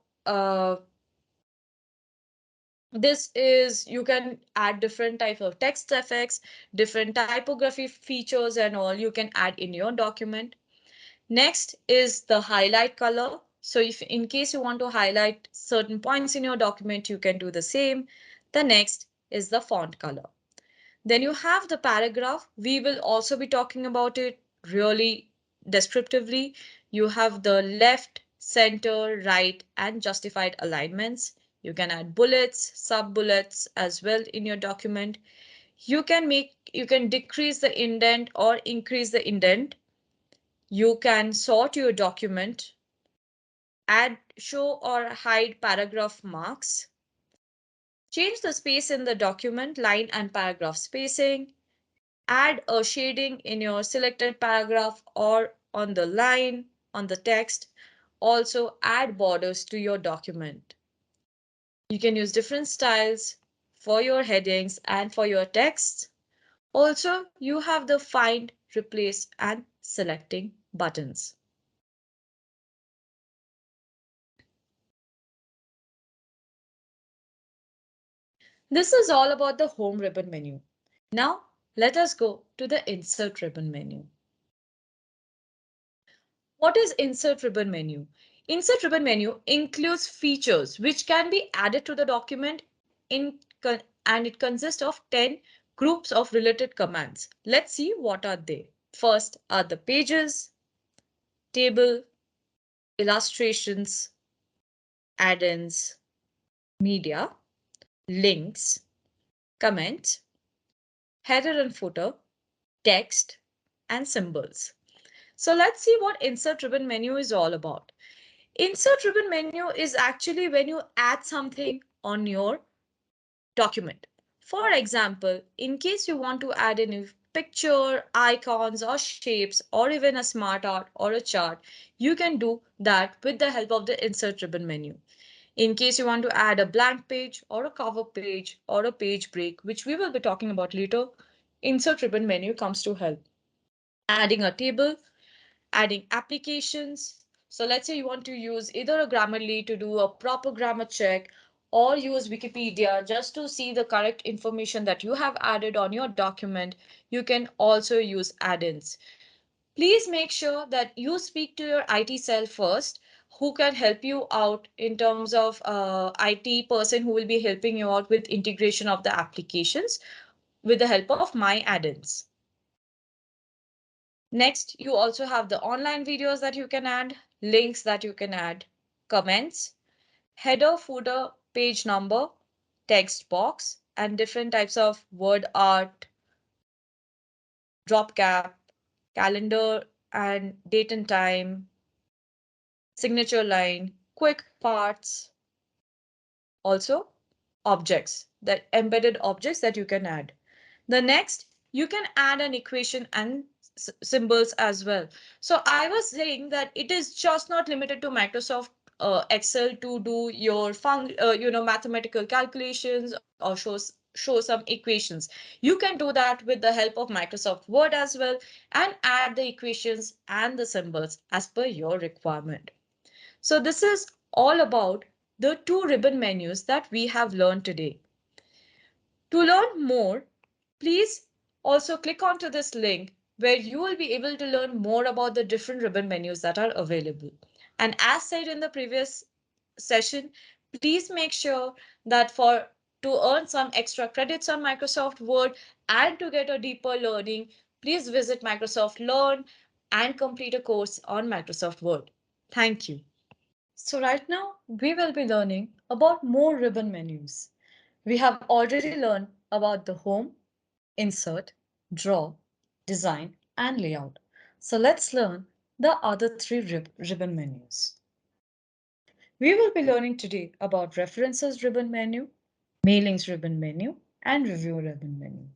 this is, you can add different types of text effects, different typography features and all you can add in your document. Next is the highlight color. So if in case you want to highlight certain points in your document, you can do the same. The next is the font color. Then you have the paragraph. We will also be talking about it really descriptively. You have the left, center, right, and justified alignments. You can add bullets, sub bullets as well in your document. You can decrease the indent or increase the indent. You can sort your document, add, show or hide paragraph marks, change the space in the document, line and paragraph spacing, add a shading in your selected paragraph or on the line, on the text. Also add borders to your document. You can use different styles for your headings and for your text. Also, you have the find, replace, and selecting buttons. This is all about the home ribbon menu. Now, let us go to the insert ribbon menu. What is insert ribbon menu? Insert ribbon menu includes features which can be added to the document and it consists of 10 groups of related commands. Let's see what are they. First are the pages, table, illustrations, add-ins, media, links, comment, header and footer, text, and symbols. So let's see what insert ribbon menu is all about. Insert ribbon menu is actually when you add something on your document. For example, in case you want to add a picture, icons or shapes or even a smart art or a chart, you can do that with the help of the insert ribbon menu. In case you want to add a blank page or a cover page or a page break, which we will be talking about later, insert ribbon menu comes to help. Adding a table, adding applications. So let's say you want to use either a Grammarly to do a proper grammar check or use Wikipedia just to see the correct information that you have added on your document. You can also use add-ins. Please make sure that you speak to your IT cell first, who can help you out in terms of IT person who will be helping you out with integration of the applications with the help of my add-ins. Next, you also have the online videos that you can add, links that you can add, comments, header, footer, page number, text box, and different types of word art, drop cap, calendar and date and time, signature line, quick parts, also objects, that embedded objects that you can add. The next, you can add an equation and symbols as well. So I was saying that it is just not limited to Microsoft Excel to do your mathematical calculations or show some equations. You can do that with the help of Microsoft Word as well and add the equations and the symbols as per your requirement. So this is all about the two ribbon menus that we have learned today. To learn more, please also click onto this link where you will be able to learn more about the different ribbon menus that are available. And as said in the previous session, please make sure that to earn some extra credits on Microsoft Word and to get a deeper learning, please visit Microsoft Learn and complete a course on Microsoft Word. Thank you. So right now, we will be learning about more ribbon menus. We have already learned about the home, insert, draw, design, and layout. So let's learn the other three ribbon menus. We will be learning today about references ribbon menu, mailings ribbon menu, and review ribbon menu.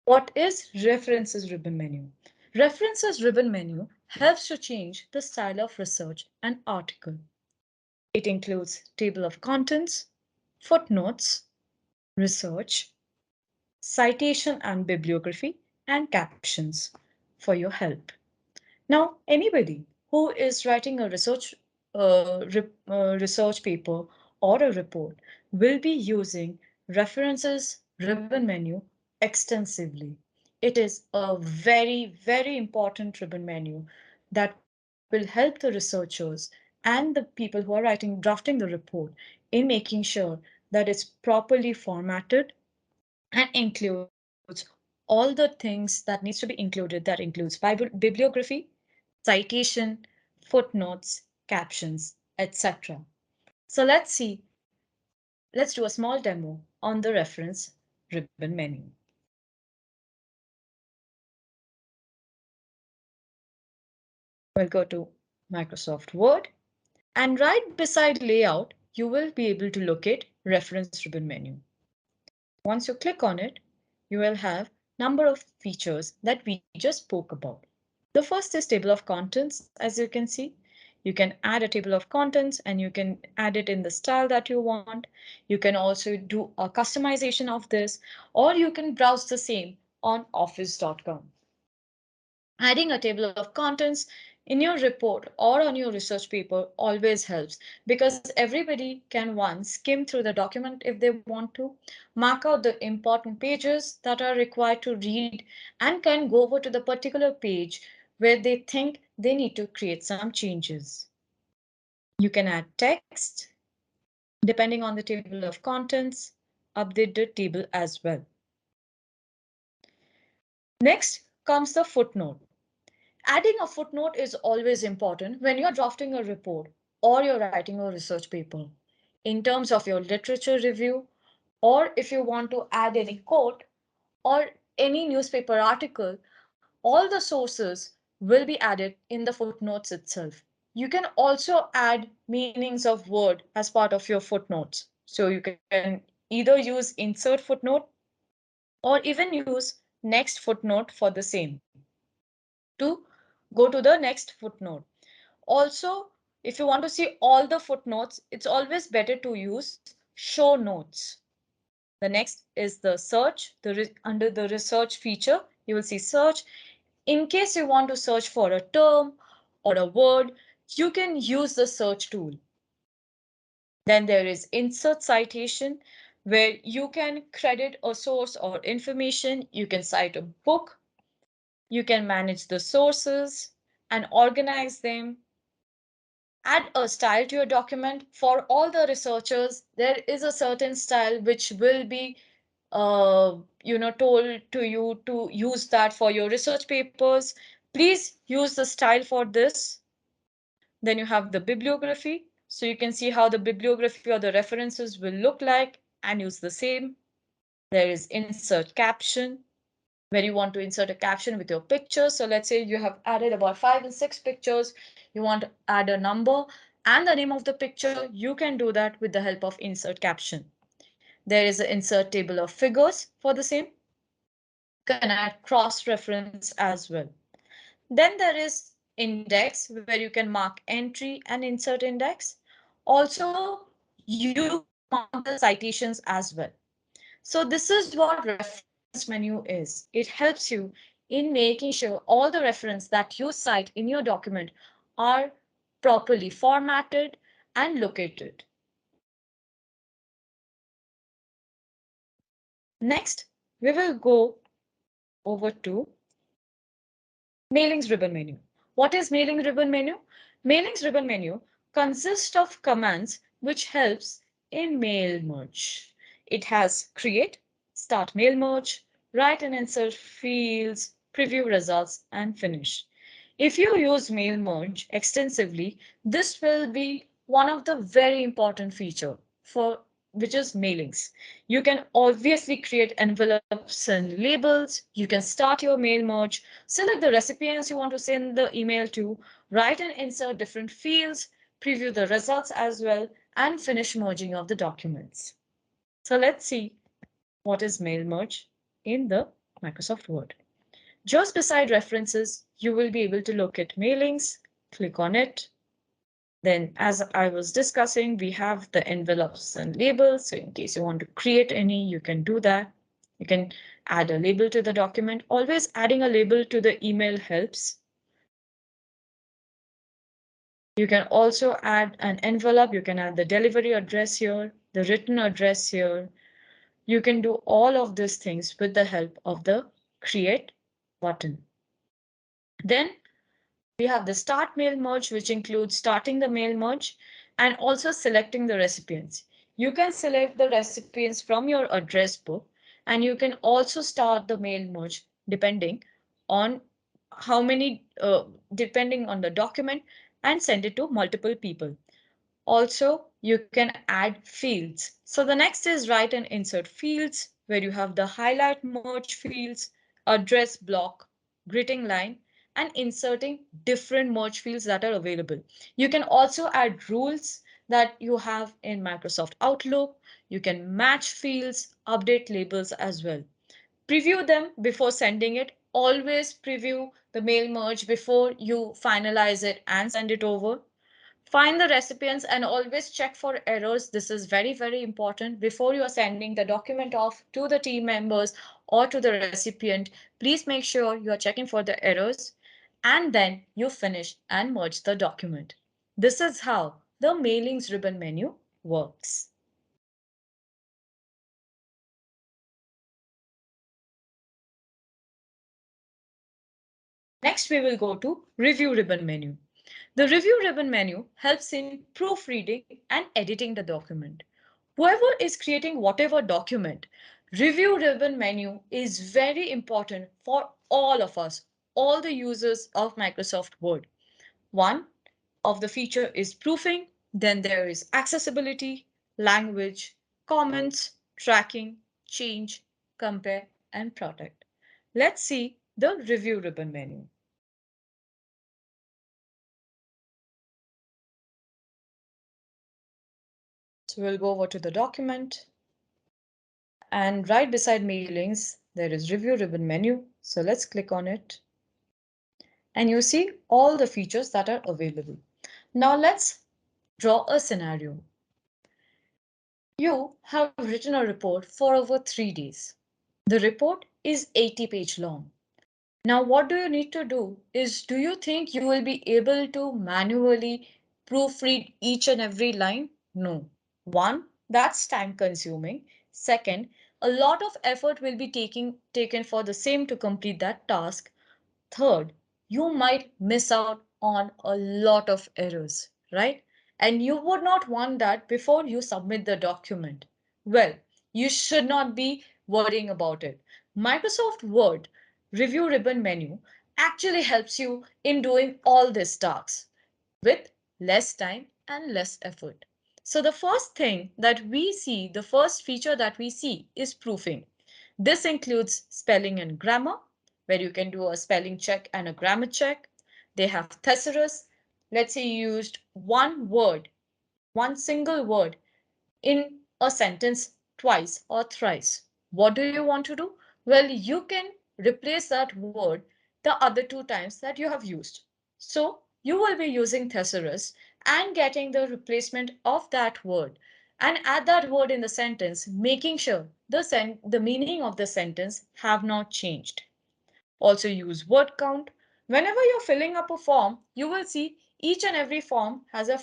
What is references ribbon menu? References ribbon menu helps to change the style of research and article. It includes table of contents, footnotes, research, citation and bibliography, and captions for your help. Now, anybody who is writing a research paper or a report will be using references ribbon menu extensively. It is a very, very important ribbon menu that will help the researchers and the people who are drafting the report in making sure that it's properly formatted and includes all the things that needs to be included. That includes bibliography, citation, footnotes, captions, etc. So let's do a small demo on the reference ribbon menu. We'll go to Microsoft Word, and right beside layout, you will be able to locate reference ribbon menu. Once you click on it, you will have number of features that we just spoke about. The first is table of contents. As you can see, you can add a table of contents and you can add it in the style that you want. You can also do a customization of this, or you can browse the same on office.com. Adding a table of contents in your report or on your research paper always helps because everybody can once skim through the document if they want to, mark out the important pages that are required to read, and can go over to the particular page where they think they need to create some changes. You can add text depending on the table of contents, update the table as well. Next comes the footnote. Adding a footnote is always important when you're drafting a report or you're writing a research paper. In terms of your literature review, or if you want to add any quote or any newspaper article, all the sources will be added in the footnotes itself. You can also add meanings of word as part of your footnotes. So you can either use insert footnote or even use next footnote for the same to go to the next footnote. Also, if you want to see all the footnotes, it's always better to use show notes. The next is the search. Under the research feature, you will see search. In case you want to search for a term or a word, you can use the search tool. Then there is insert citation, where you can credit a source or information. You can cite a book. You can manage the sources and organize them. Add a style to your document. For all the researchers, there is a certain style which will be told to you to use that for your research papers. Please use the style for this. Then you have the bibliography. So you can see how the bibliography or the references will look like and use the same. There is insert caption, where you want to insert a caption with your picture. So let's say you have added about 5 and 6 pictures. You want to add a number and the name of the picture. You can do that with the help of insert caption. There is an insert table of figures for the same. You can add cross-reference as well. Then there is index, where you can mark entry and insert index. Also, you can mark the citations as well. So this is what reference menu is. It helps you in making sure all the reference that you cite in your document are properly formatted and located. Next, we will go over to mailings ribbon menu. What is mailing ribbon menu? Mailings ribbon menu consists of commands which helps in mail merge. It has create, start mail merge, write and insert fields, preview results, and finish. If you use mail merge extensively, this will be one of the very important feature for which is mailings. You can obviously create envelopes and labels. You can start your mail merge, select the recipients you want to send the email to, write and insert different fields, preview the results as well, and finish merging of the documents. So let's see what is mail merge in the Microsoft Word. Just beside references, you will be able to look at mailings, click on it. Then, as I was discussing, we have the envelopes and labels. So in case you want to create any, you can do that. You can add a label to the document. Always adding a label to the email helps. You can also add an envelope. You can add the delivery address here, the written address here. You can do all of these things with the help of the create button. Then we have the start mail merge, which includes starting the mail merge and also selecting the recipients. You can select the recipients from your address book, and you can also start the mail merge depending on how many, depending on the document, and send it to multiple people. Also, you can add fields. So the next is write and insert fields, where you have the highlight merge fields, address block, greeting line, and inserting different merge fields that are available. You can also add rules that you have in Microsoft Outlook. You can match fields, update labels as well. Preview them before sending it. Always preview the mail merge before you finalize it and send it over. Find the recipients and always check for errors. This is very, very important. Before you are sending the document off to the team members or to the recipient, please make sure you are checking for the errors, and then you finish and merge the document. This is how the mailings ribbon menu works. Next, we will go to review ribbon menu. The review ribbon menu helps in proofreading and editing the document. Whoever is creating whatever document, review ribbon menu is very important for all of us, all the users of Microsoft Word. One of the feature is proofing, then there is accessibility, language, comments, tracking, change, compare, and protect. Let's see the review ribbon menu. So we'll go over to the document, and right beside mailings, there is review ribbon menu. So let's click on it. And you see all the features that are available. Now let's draw a scenario. You have written a report for over 3 days. The report is 80-page long. Now, what do you need to do is, do you think you will be able to manually proofread each and every line? No. One, that's time consuming. Second, a lot of effort will be taken for the same to complete that task. Third, you might miss out on a lot of errors, right? And you would not want that before you submit the document. Well, you should not be worrying about it. Microsoft Word review ribbon menu actually helps you in doing all these tasks with less time and less effort. So the first thing that we see, the first feature that we see is proofing. This includes spelling and grammar, where you can do a spelling check and a grammar check. They have thesaurus. Let's say you used one word, one single word in a sentence twice or thrice. What do you want to do? Well, you can replace that word the other two times that you have used. So you will be using thesaurus and getting the replacement of that word and add that word in the sentence, making sure the meaning of the sentence have not changed. Also use word count. Whenever you're filling up a form, you will see each and every form has a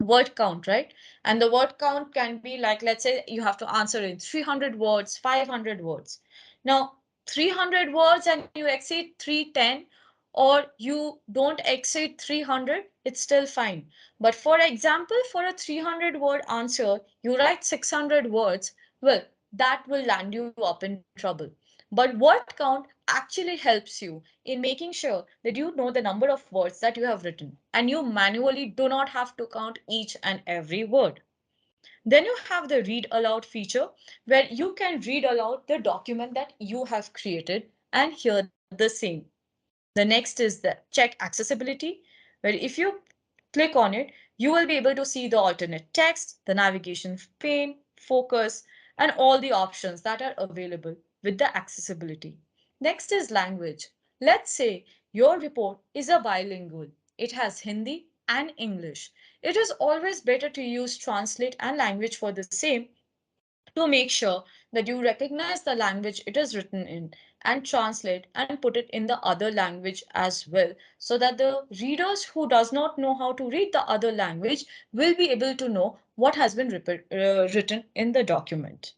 word count, right? And the word count can be like, let's say you have to answer in 300 words, 500 words. Now, 300 words and you exceed 310, or you don't exceed 300, it's still fine. But for example, for a 300 word answer, you write 600 words. Well, that will land you up in trouble. But word count actually helps you in making sure that you know the number of words that you have written, and you manually do not have to count each and every word. Then you have the read aloud feature where you can read aloud the document that you have created and hear the same. The next is the check accessibility, where if you click on it, you will be able to see the alternate text, the navigation pane, focus, and all the options that are available with the accessibility. Next is language. Let's say your report is a bilingual. It has Hindi and English. It is always better to use translate and language for the same to make sure that you recognize the language it is written in and translate and put it in the other language as well, so that the readers who does not know how to read the other language will be able to know what has been written in the document.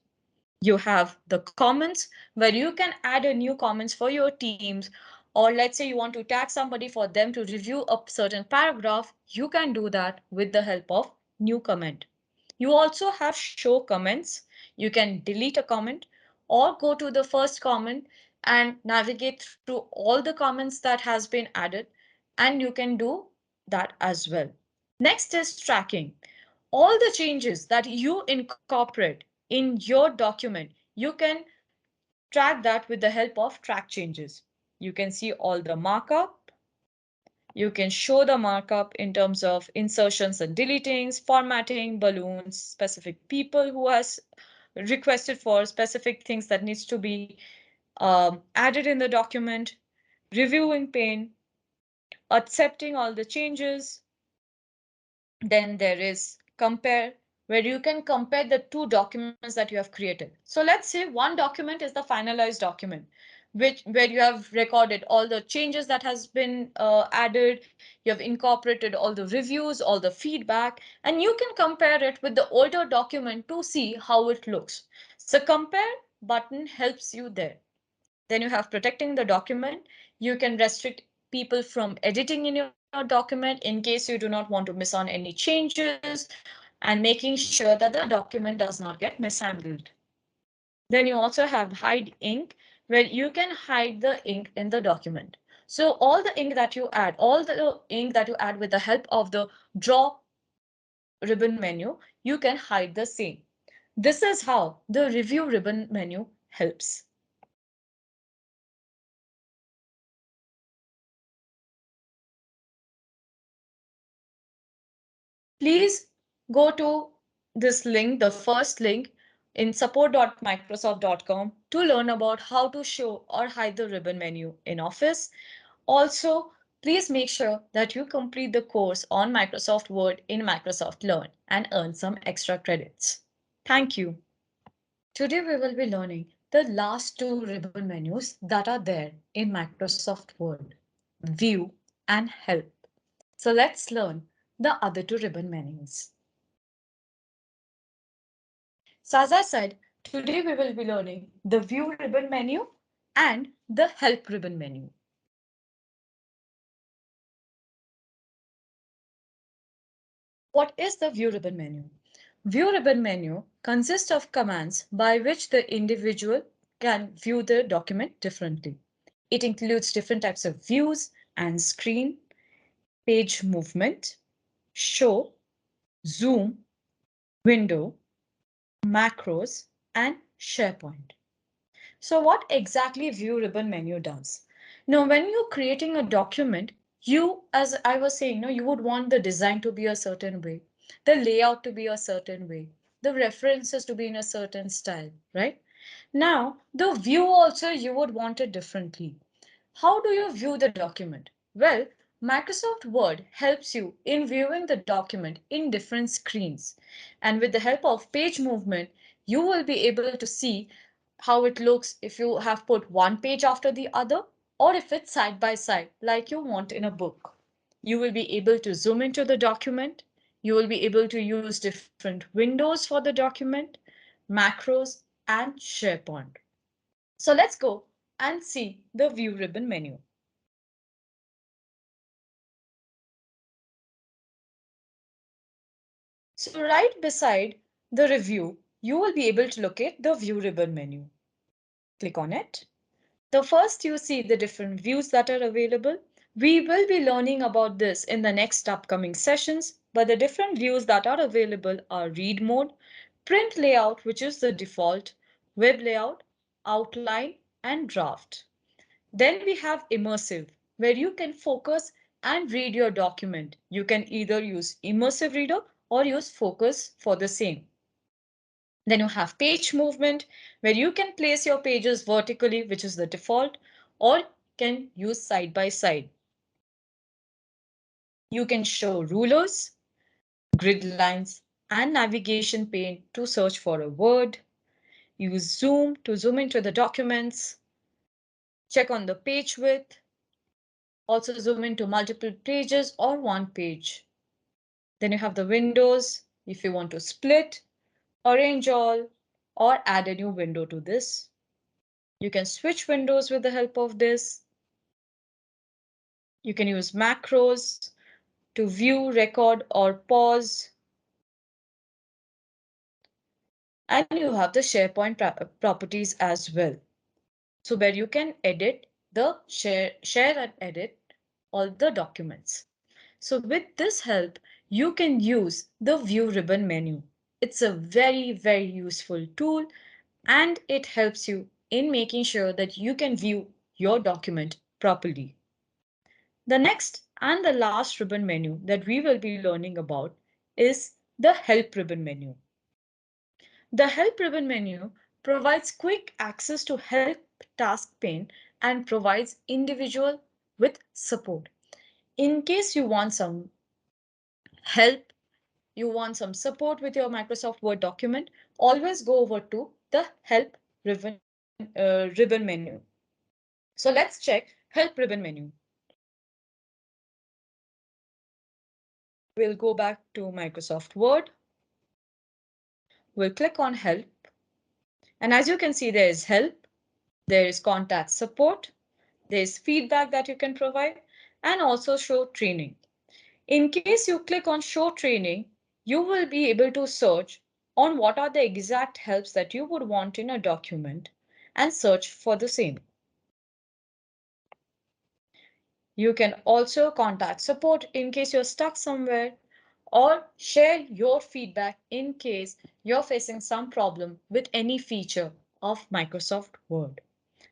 You have the comments where you can add a new comments for your teams, or let's say you want to tag somebody for them to review a certain paragraph, you can do that with the help of new comment. You also have show comments. You can delete a comment or go to the first comment and navigate through all the comments that has been added, and you can do that as well. Next is tracking. All the changes that you incorporate in your document, you can track that with the help of track changes. You can see all the markup. You can show the markup in terms of insertions and deletings, formatting, balloons, specific people who has requested for specific things that needs to be added in the document, reviewing pane, accepting all the changes. Then there is compare, where you can compare the two documents that you have created. So let's say one document is the finalized document, which where you have recorded all the changes that has been added, you have incorporated all the reviews, all the feedback, and you can compare it with the older document to see how it looks. So compare button helps you there. Then you have protecting the document. You can restrict people from editing in your document in case you do not want to miss on any changes, and making sure that the document does not get mishandled. Then you also have hide ink, where you can hide the ink in the document. So all the ink that you add, all the ink that you add with the help of the draw ribbon menu, you can hide the same. This is how the review ribbon menu helps. Please go to this link, the first link in support.microsoft.com, to learn about how to show or hide the ribbon menu in Office. Also, please make sure that you complete the course on Microsoft Word in Microsoft Learn and earn some extra credits. Thank you. Today we will be learning the last two ribbon menus that are there in Microsoft Word, View and Help. So let's learn the other two ribbon menus. So as I said, today we will be learning the View ribbon menu and the Help ribbon menu. What is the View ribbon menu? View ribbon menu consists of commands by which the individual can view the document differently. It includes different types of views and screen, page movement, show, zoom, window, macros, and SharePoint. So what exactly View ribbon menu does? Now, when you're creating a document, you, as I was saying, no, you would want the design to be a certain way, the layout to be a certain way, the references to be in a certain style, right? Now, the view also you would want it differently. How do you view the document? Well, Microsoft Word helps you in viewing the document in different screens. And with the help of page movement, you will be able to see how it looks if you have put one page after the other, or if it's side by side like you want in a book. You will be able to zoom into the document. You will be able to use different windows for the document, macros, and SharePoint. So let's go and see the View ribbon menu. So right beside the review, you will be able to locate the View ribbon menu. Click on it. The first you see the different views that are available. We will be learning about this in the next upcoming sessions, but the different views that are available are Read Mode, Print Layout, which is the default, Web Layout, Outline, and Draft. Then we have Immersive, where you can focus and read your document. You can either use Immersive Reader or use Focus for the same. Then you have Page Movement, where you can place your pages vertically, which is the default, or can use side by side. You can show rulers, grid lines, and navigation pane to search for a word. Use zoom to zoom into the documents. Check on the page width. Also zoom into multiple pages or one page. Then you have the windows if you want to split, arrange all, or add a new window to this. You can switch windows with the help of this. You can use macros to view, record, or pause. And you have the SharePoint properties as well. So where you can edit the share and edit all the documents. So with this help, you can use the View ribbon menu. It's a very, very useful tool and it helps you in making sure that you can view your document properly. The next and the last ribbon menu that we will be learning about is the Help ribbon menu. The Help ribbon menu provides quick access to Help task pane and provides individual with support. In case you want some help, you want some support with your Microsoft Word document, always go over to the Help ribbon menu. So let's check Help ribbon menu. We'll go back to Microsoft Word. We'll click on Help. And as you can see, there is Help, there is Contact Support, there is feedback that you can provide, and also Show Training. In case you click on Show Training, you will be able to search on what are the exact helps that you would want in a document and search for the same. You can also contact support in case you're stuck somewhere or share your feedback in case you're facing some problem with any feature of Microsoft Word.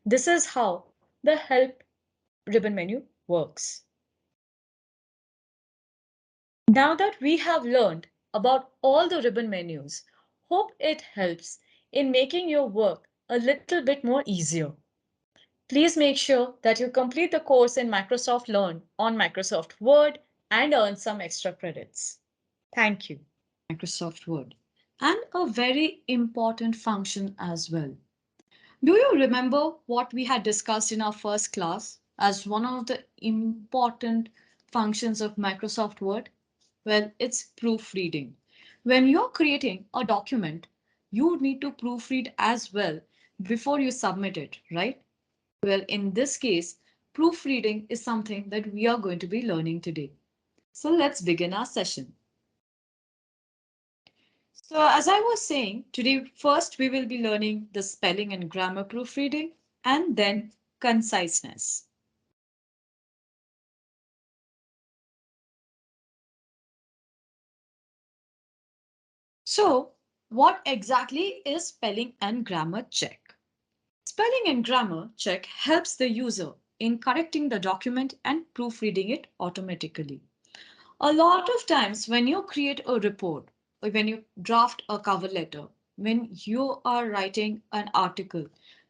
This is how the Help ribbon menu works. Now that we have learned about all the ribbon menus, hope it helps in making your work a little bit more easier. Please make sure that you complete the course in Microsoft Learn on Microsoft Word and earn some extra credits. Thank you. Microsoft Word. And a very important function as well. Do you remember what we had discussed in our first class as one of the important functions of Microsoft Word? Well, it's proofreading. When you're creating a document, you need to proofread as well before you submit it, right? Well, in this case, proofreading is something that we are going to be learning today. So let's begin our session. So as I was saying, today first we will be learning the spelling and grammar proofreading and then conciseness. So what exactly is spelling and grammar check? Spelling and grammar check helps the user in correcting the document and proofreading it automatically. A lot of times when you create a report or when you draft a cover letter, when you are writing an article,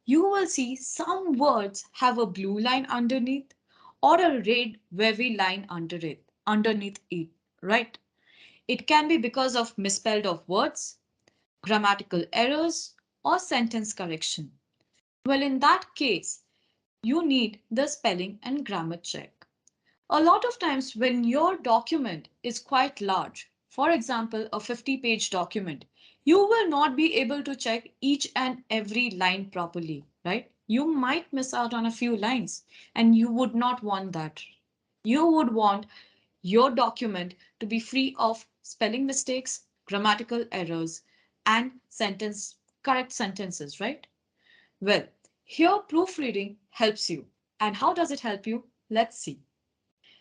you will see some words have a blue line underneath or a red wavy line underneath it, right? It can be because of misspelled of words, grammatical errors, or sentence correction. Well, in that case, you need the spelling and grammar check. A lot of times when your document is quite large, for example, a 50-page document, you will not be able to check each and every line properly, right? You might miss out on a few lines and you would not want that. You would want your document to be free of spelling mistakes, grammatical errors, and correct sentences, right? Well, here proofreading helps you. And how does it help you? Let's see.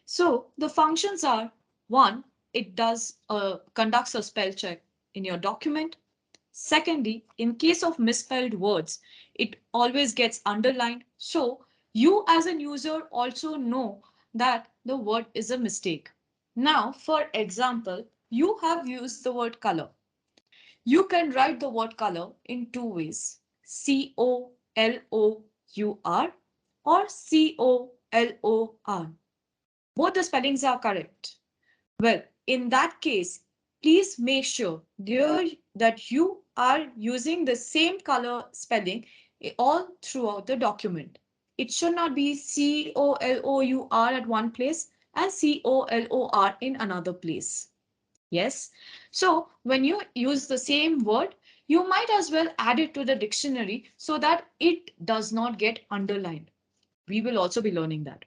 So the functions are: one, it does conducts a spell check in your document. Secondly, in case of misspelled words, it always gets underlined. So you as a user also know that the word is a mistake. Now, for example, you have used the word color. You can write the word color in two ways: COLOUR or COLOR. Both the spellings are correct. Well, in that case, please make sure dear, that you are using the same color spelling all throughout the document. It should not be COLOUR at one place and COLOR in another place. Yes. So when you use the same word, you might as well add it to the dictionary so that it does not get underlined. We will also be learning that.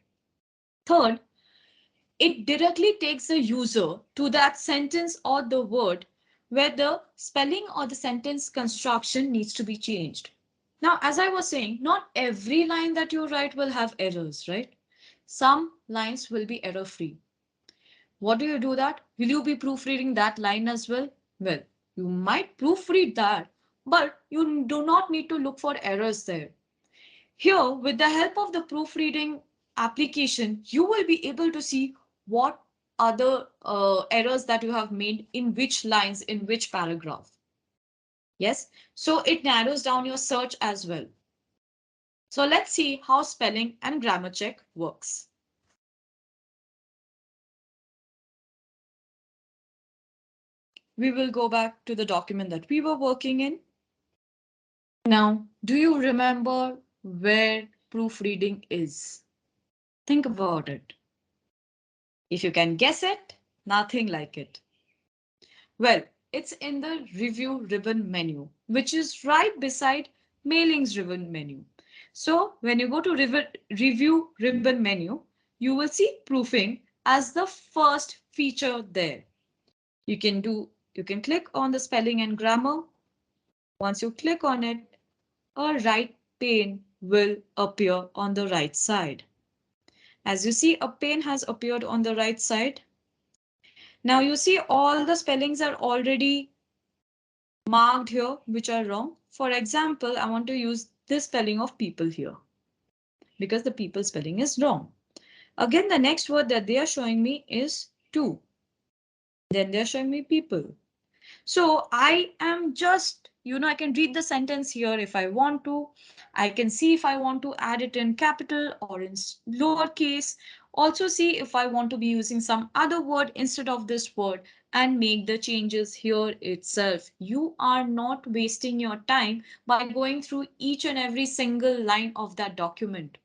Third, it directly takes the user to that sentence or the word where the spelling or the sentence construction needs to be changed. Now, as I was saying, not every line that you write will have errors, right? Some lines will be error free. What do you do that? Will you be proofreading that line as well? Well, you might proofread that, but you do not need to look for errors there. Here, with the help of the proofreading application, you will be able to see what other errors that you have made in which lines, in which paragraph. Yes, so it narrows down your search as well. So let's see how spelling and grammar check works. We will go back to the document that we were working in. Now, do you remember where proofreading is? Think about it. If you can guess it, nothing like it. Well, it's in the review ribbon menu, which is right beside mailings ribbon menu. So when you go to review ribbon menu, you will see proofing as the first feature there. You can click on the spelling and grammar. Once you click on it, a right pane will appear on the right side. As you see, a pane has appeared on the right side. Now you see all the spellings are already marked here, which are wrong. For example, I want to use this spelling of people here because the people spelling is wrong. Again, the next word that they are showing me is to. Then they're showing me people. So I am just, I can read the sentence here if I want to. I can see if I want to add it in capital or in lowercase. Also see if I want to be using some other word instead of this word and make the changes here itself. You are not wasting your time by going through each and every single line of that document.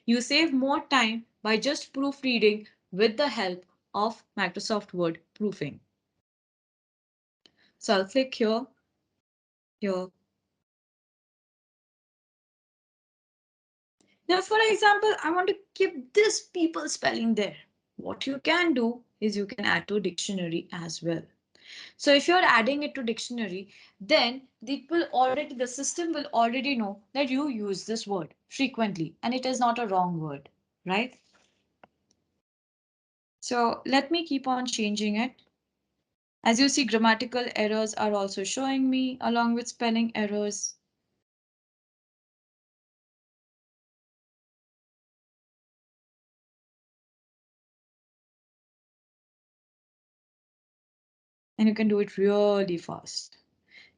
You save more time by just proofreading with the help of Microsoft Word proofing. So I'll click here. Now, for example, I want to keep this people spelling there. What you can do is you can add to dictionary as well. So if you're adding it to dictionary, then the system will already know that you use this word frequently and it is not a wrong word, right? So let me keep on changing it. As you see, grammatical errors are also showing me along with spelling errors. And you can do it really fast.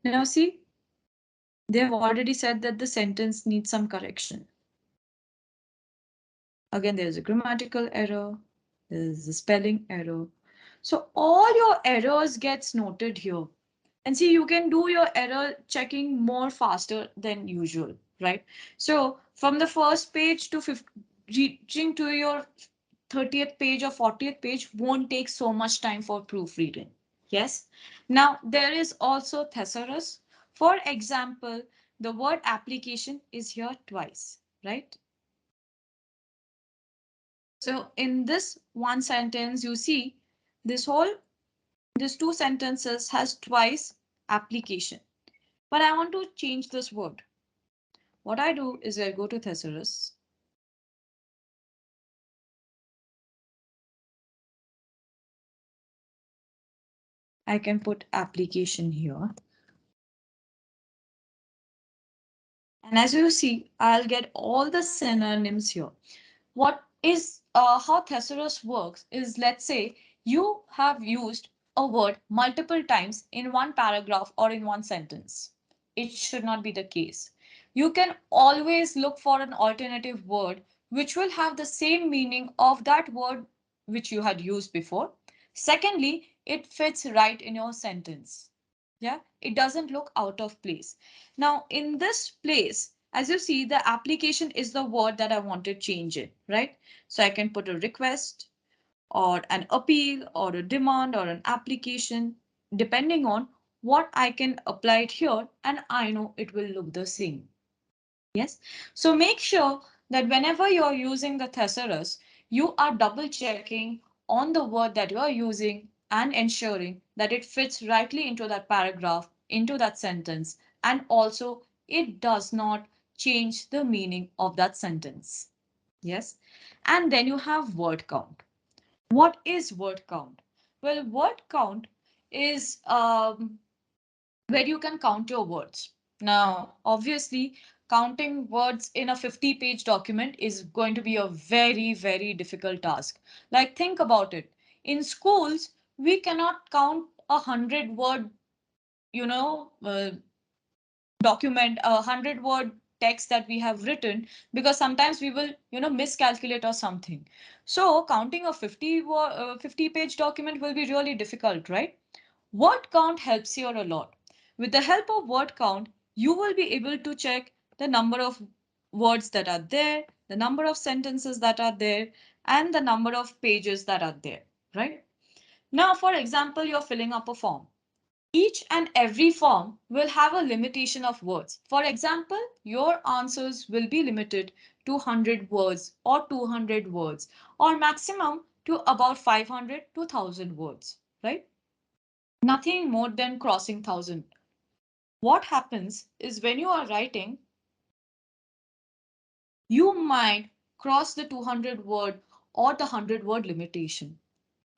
Now see, they have already said that the sentence needs some correction. Again, there's a grammatical error, there's a spelling error. So all your errors gets noted here. And see, you can do your error checking more faster than usual, right? So from the first page to reaching to your 30th page or 40th page won't take so much time for proofreading. Yes. Now there is also thesaurus. For example, the word application is here twice, right? So in this one sentence, you see this two sentences has twice application. but I want to change this word. What I do is I go to Thesaurus. I can put application here. And as you see, I'll get all the synonyms here. What is how thesaurus works is, let's say you have used a word multiple times in one paragraph or in one sentence. It should not be the case. You can always look for an alternative word which will have the same meaning of that word which you had used before. Secondly, it fits right in your sentence. Yeah, it doesn't look out of place. Now, in this place, as you see, the application is the word that I want to change it, right? So I can put a request or an appeal or a demand or an application, depending on what I can apply it here, and I know it will look the same. Yes. So make sure that whenever you're using the thesaurus, you are double checking on the word that you're using and ensuring that it fits rightly into that paragraph, into that sentence, and also it does not change the meaning of that sentence. Yes. And then you have word count. What is word count? Well, word count is where you can count your words. Now, obviously, counting words in a 50-page document is going to be a very, very difficult task. Like, think about it. In schools, we cannot count 100-word, you know, document, 100-word text that we have written, because sometimes we will, miscalculate or something. So, counting a 50-page document will be really difficult, right? Word count helps here a lot. With the help of word count, you will be able to check the number of words that are there, the number of sentences that are there, and the number of pages that are there, right? Now, for example, you're filling up a form. Each and every form will have a limitation of words. For example, your answers will be limited to 100 words or 200 words, or maximum to about 500 to 1000 words, right? Nothing more than crossing 1000. What happens is when you are writing, you might cross the 200 word or the 100 word limitation.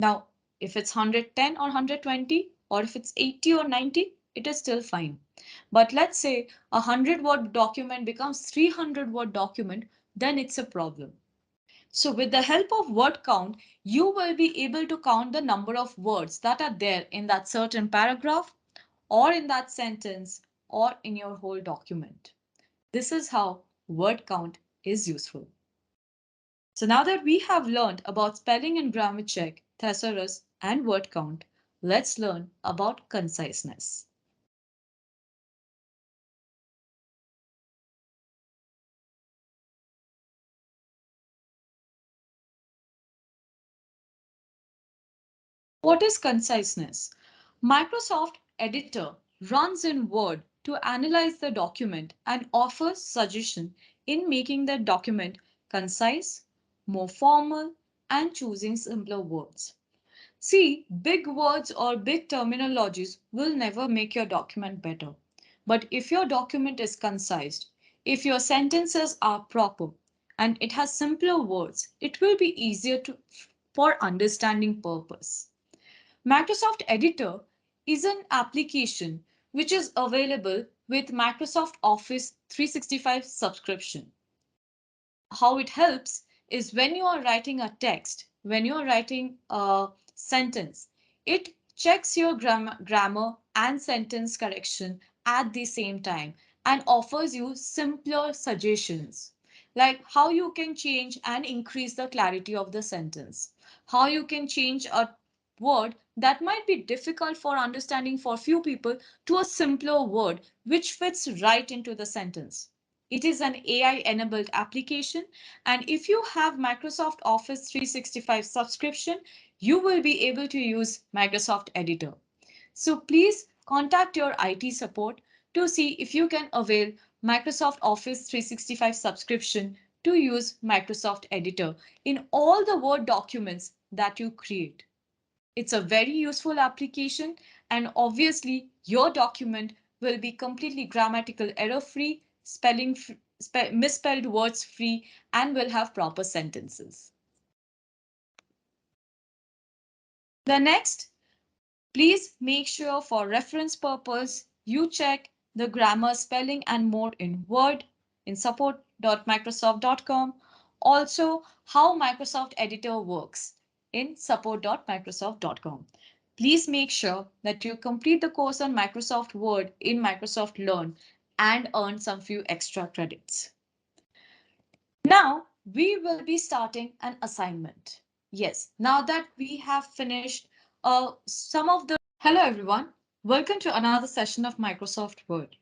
Now, if it's 110 or 120, or if it's 80 or 90, it is still fine. But let's say a 100-word document becomes 300-word document, then it's a problem. So with the help of word count, you will be able to count the number of words that are there in that certain paragraph, or in that sentence, or in your whole document. This is how word count is useful. So now that we have learned about spelling and grammar check, thesaurus, and word count, let's learn about conciseness. What is conciseness? Microsoft Editor runs in Word to analyze the document and offers suggestion in making the document concise, more formal, and choosing simpler words. See, big words or big terminologies will never make your document better. But if your document is concise, if your sentences are proper, and it has simpler words, it will be easier for understanding purpose. Microsoft Editor is an application which is available with Microsoft Office 365 subscription. How it helps is when you are writing a text, when you are writing a sentence, it checks your grammar and sentence correction at the same time and offers you simpler suggestions, like how you can change and increase the clarity of the sentence, how you can change a word that might be difficult for understanding for few people to a simpler word which fits right into the sentence. It is an AI enabled application, and if you have Microsoft Office 365 subscription, you will be able to use Microsoft Editor. So please contact your IT support to see if you can avail Microsoft Office 365 subscription to use Microsoft Editor in all the Word documents that you create. It's a very useful application, and obviously your document will be completely grammatical error free, misspelled words free, and will have proper sentences. The next, please make sure for reference purpose, you check the grammar, spelling, and more in Word in support.microsoft.com. Also, how Microsoft Editor works in support.microsoft.com. Please make sure that you complete the course on Microsoft Word in Microsoft Learn and earn some few extra credits. Now, we will be starting an assignment. Yes, now that we have finished some of the... Hello everyone, welcome to another session of Microsoft Word.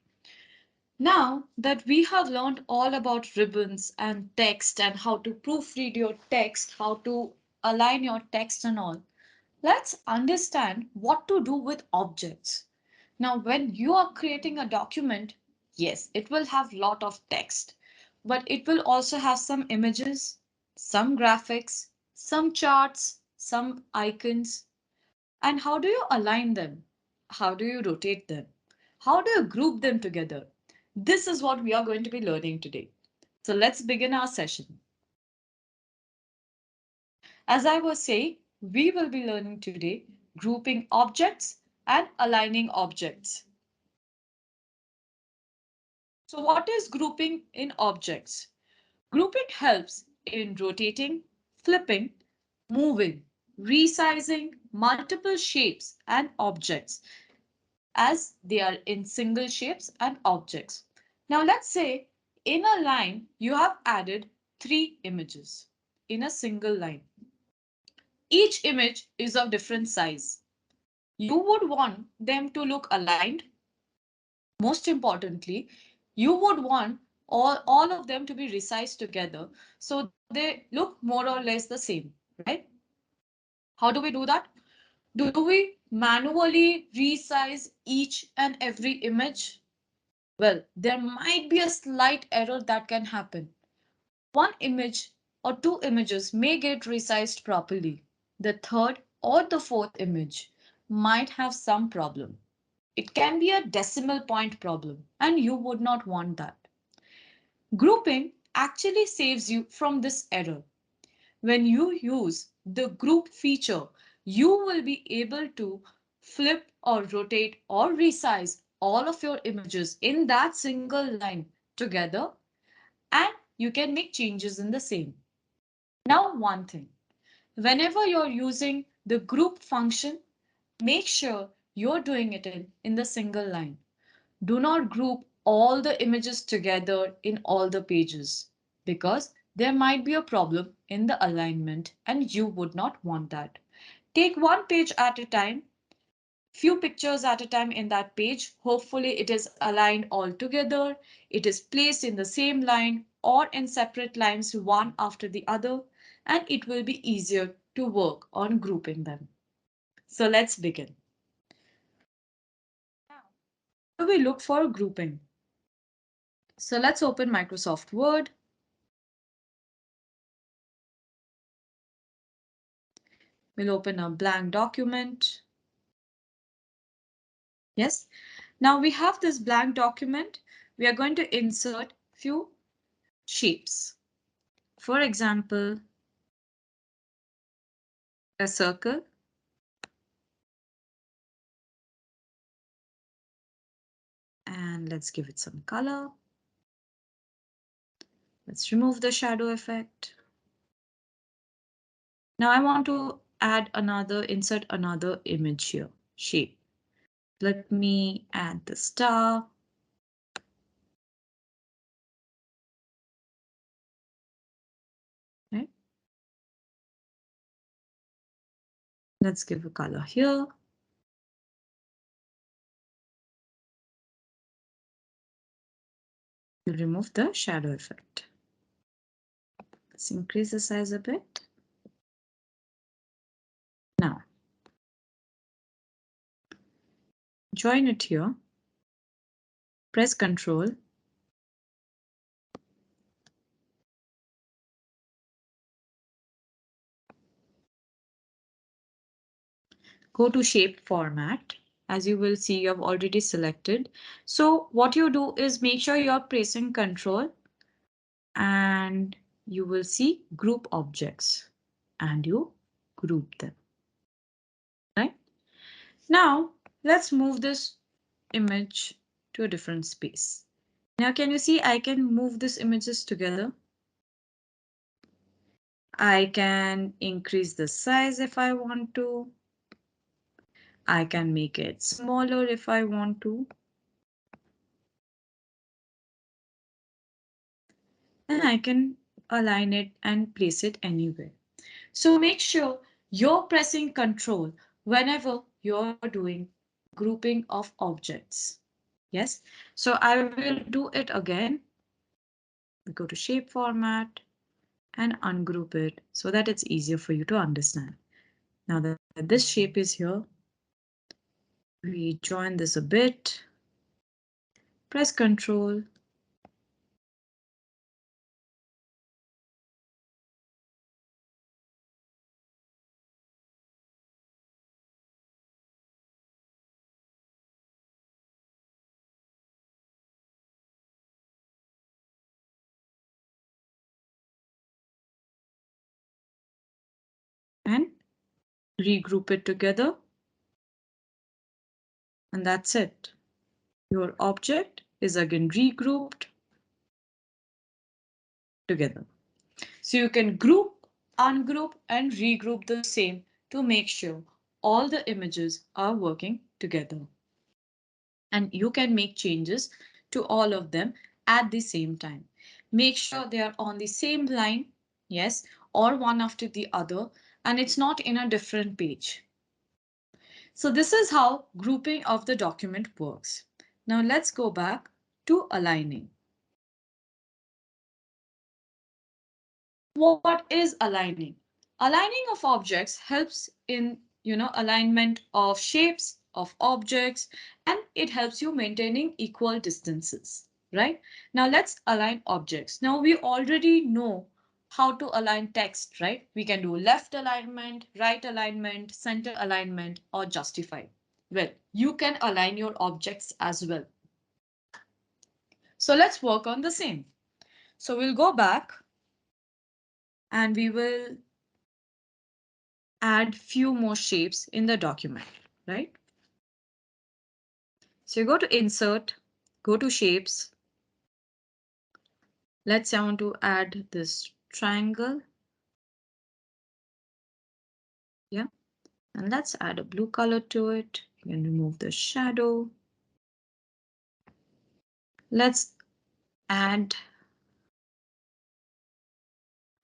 Now that we have learned all about ribbons and text and how to proofread your text, how to align your text and all, let's understand what to do with objects. Now, when you are creating a document, yes, it will have lot of text, but it will also have some images, some graphics, some charts, some icons. And how do you align them? How do you rotate them? How do you group them together? This is what we are going to be learning today. So let's begin our session. As I was saying, we will be learning today grouping objects and aligning objects. So what is grouping in objects? Grouping helps in rotating, flipping, moving, resizing multiple shapes and objects as they are in single shapes and objects. Now let's say in a line you have added 3 images in a single line. Each image is of different size. You would want them to look aligned. Most importantly, you would want all of them to be resized together so they look more or less the same, right? How do we do that? Do we manually resize each and every image? Well, there might be a slight error that can happen. One image or 2 images may get resized properly. The third or the fourth image might have some problem. It can be a decimal point problem, and you would not want that. Grouping actually saves you from this error. When you use the group feature, you will be able to flip or rotate or resize all of your images in that single line together, and you can make changes in the same. Now, one thing, whenever you're using the group function, make sure you're doing it in the single line. Do not group all the images together in all the pages because there might be a problem in the alignment and you would not want that. Take one page at a time, few pictures at a time in that page. Hopefully it is aligned all together. It is placed in the same line or in separate lines one after the other, and it will be easier to work on grouping them. So let's begin. Now, how do we look for grouping? So let's open Microsoft Word. We'll open a blank document. Yes. Now we have this blank document. We are going to insert few shapes. For example, a circle. And let's give it some color. Let's remove the shadow effect. Now I want to insert another image here, shape. Let me add the star. Okay. Let's give a color here. We'll remove the shadow effect. Let's increase the size a bit. Now, join it here. Press Ctrl. Go to shape format. As you will see, you have already selected. So what you do is make sure you're pressing Control and you will see group objects and you group them, right? Now let's move this image to a different space. Now can you see I can move these images together? I can increase the size if I want to. I can make it smaller if I want to. And I can align it and place it anywhere. So make sure you're pressing Control whenever you're doing grouping of objects. Yes, so I will do it again. We go to shape format and ungroup it so that it's easier for you to understand. Now that this shape is here, we join this a bit, press Control, and regroup it together. And that's it. Your object is again regrouped together. So you can group, ungroup, and regroup the same to make sure all the images are working together. And you can make changes to all of them at the same time. Make sure they are on the same line, yes, or one after the other, and it's not in a different page. So this is how grouping of the document works. Now let's go back to aligning. What is aligning? Aligning of objects helps in, alignment of shapes of objects, and it helps you maintaining equal distances, right? Now let's align objects. Now we already know how to align text, right? We can do left alignment, right alignment, center alignment, or justify. Well, you can align your objects as well. So let's work on the same. So we'll go back and we will add few more shapes in the document, right? So you go to Insert, go to Shapes. Let's say I want to add this triangle. Yeah, and let's add a blue color to it. You can remove the shadow. Let's add,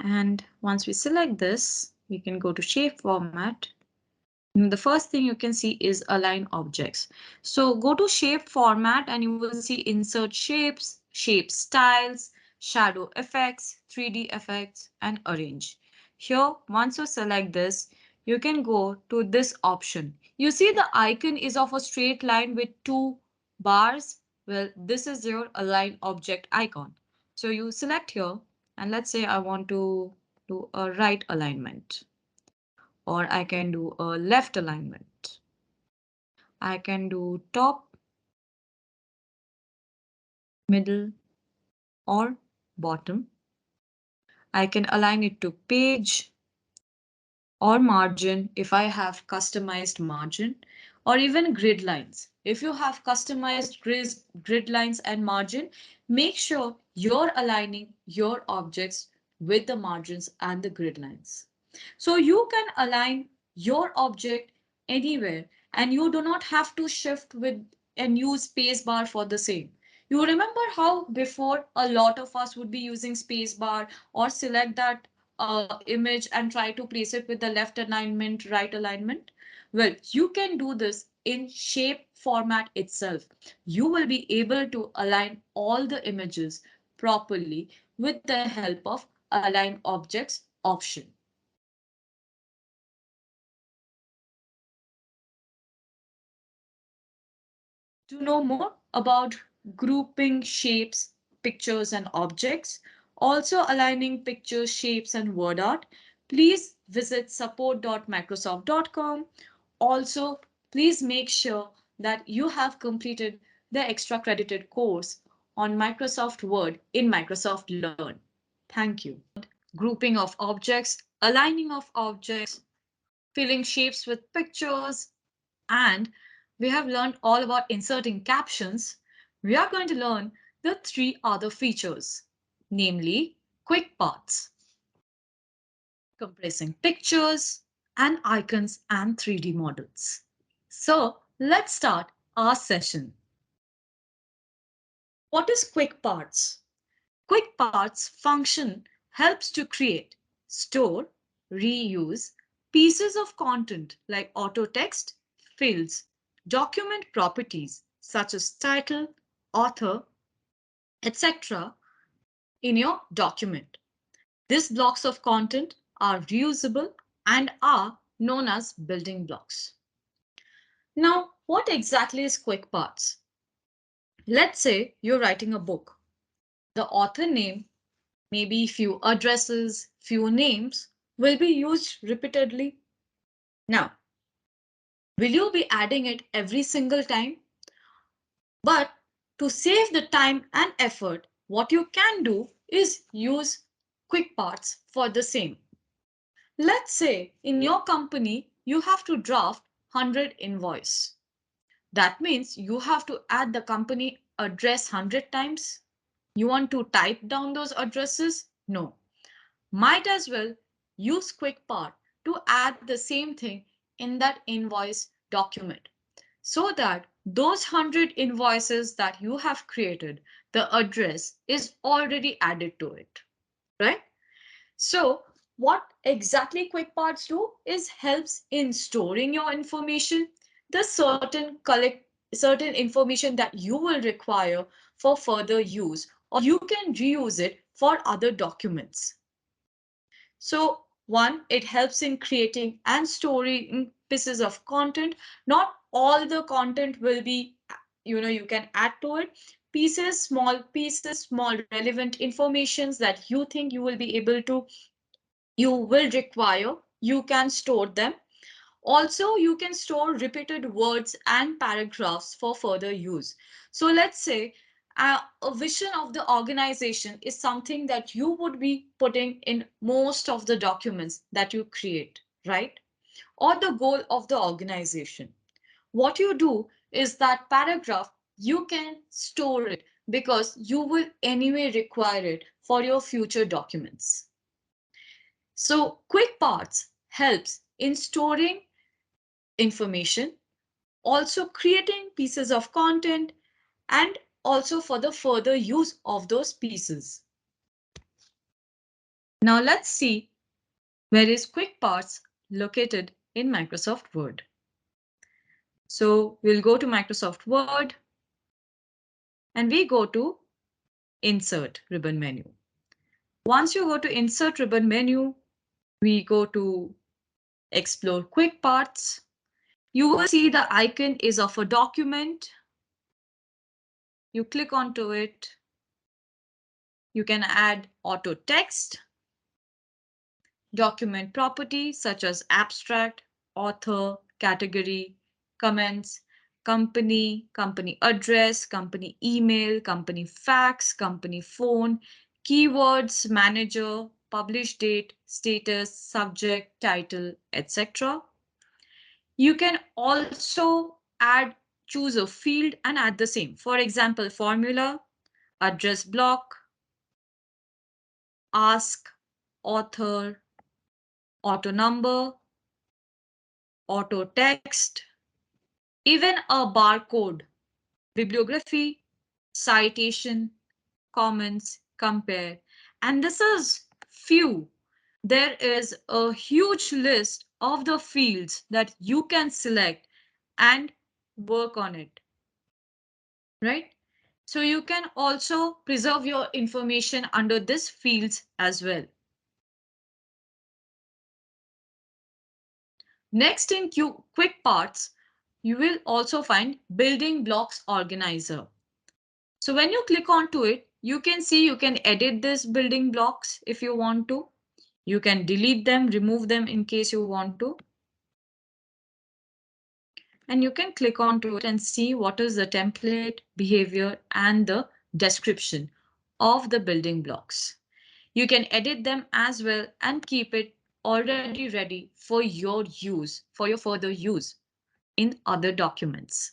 and once we select this, we can go to Shape Format. The first thing you can see is Align Objects. So go to Shape Format and you will see Insert Shapes, Shape Styles, Shadow Effects, 3D Effects, and Arrange. Here, once you select this, you can go to this option. You see the icon is of a straight line with two bars. Well, this is your Align Object icon. So you select here, and let's say I want to do a right alignment, or I can do a left alignment. I can do top, middle, or bottom. I can align it to page or margin if I have customized margin, or even grid lines. If you have customized grid lines and margin, make sure you're aligning your objects with the margins and the grid lines. So you can align your object anywhere and you do not have to shift with and use spacebar for the same. You remember how before a lot of us would be using spacebar or select that image and try to place it with the left alignment, right alignment? Well, you can do this in shape format itself. You will be able to align all the images properly with the help of Align Objects option. To know more about grouping shapes, pictures, and objects, also aligning pictures, shapes, and word art, please visit support.microsoft.com. Also, please make sure that you have completed the extra credited course on Microsoft Word in Microsoft Learn. Thank you. Grouping of objects, aligning of objects, filling shapes with pictures, and we have learned all about inserting captions. We are going to learn the three other features, namely quick paths, compressing pictures and icons and 3D models. So let's start our session. What is quick paths? Quick paths function helps to create, store, reuse pieces of content like auto text, fields, document properties such as title, author, etc. in your document. These blocks of content are reusable and are known as building blocks. Now, what exactly is quick paths? Let's say you're writing a book. The author name, maybe few addresses, few names will be used repeatedly. Now, will you be adding it every single time? But to save the time and effort, what you can do is use quick paths for the same. Let's say in your company, you have to draft 100 invoice. That means you have to add the company address 100 times. You want to type down those addresses? No. Might as well use QuickPath to add the same thing in that invoice document so that those 100 invoices that you have created, the address is already added to it, right? So what exactly QuickParts do is helps in storing your information, the certain information that you will require for further use, or you can reuse it for other documents. So one, it helps in creating and storing pieces of content. Not all the content will be, you can add to it. Pieces, small relevant informations that you think you will require, you can store them. Also, you can store repeated words and paragraphs for further use. So let's say a vision of the organization is something that you would be putting in most of the documents that you create, right? Or the goal of the organization. What you do is that paragraph, you can store it because you will anyway require it for your future documents. So quick parts helps in storing information, also creating pieces of content, and also for the further use of those pieces. Now let's see where is quick parts located in Microsoft Word. So we'll go to Microsoft Word and we go to Insert ribbon menu. Once you go to Insert ribbon menu, we go to Explore quick parts. You will see the icon is of a document. You click onto it. You can add auto text, document property such as abstract, author, category, comments, company, company address, company email, company fax, company phone, keywords, manager, publish date, status, subject, title, etc. You can also choose a field and add the same. For example, formula, address block, ask, author, auto number, auto text, even a barcode, bibliography, citation, comments, compare. And this is few. There is a huge list of the fields that you can select and work on it, right? So you can also preserve your information under this fields as well. Next in quick parts, you will also find building blocks organizer. So when you click onto it, you can see you can edit this building blocks if you want to. You can delete them, remove them in case you want to. and you can click onto it and see what is the template, behavior, and the description of the building blocks. You can edit them as well and keep it already ready for your use, for your further use in other documents.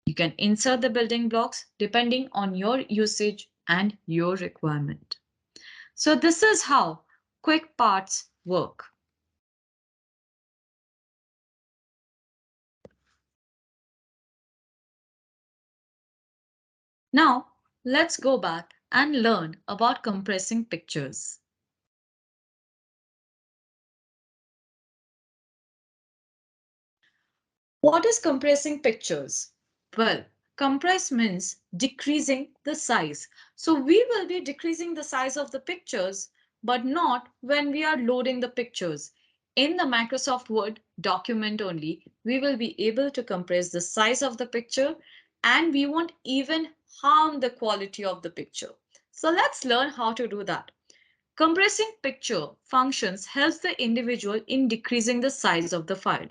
You can insert the building blocks depending on your usage and your requirement. So this is how quick parts work. Now, let's go back and learn about compressing pictures. What is compressing pictures? Well, compress means decreasing the size. So we will be decreasing the size of the pictures, but not when we are loading the pictures. In the Microsoft Word document only, we will be able to compress the size of the picture and we won't even harm the quality of the picture. So let's learn how to do that. Compressing picture functions helps the individual in decreasing the size of the file.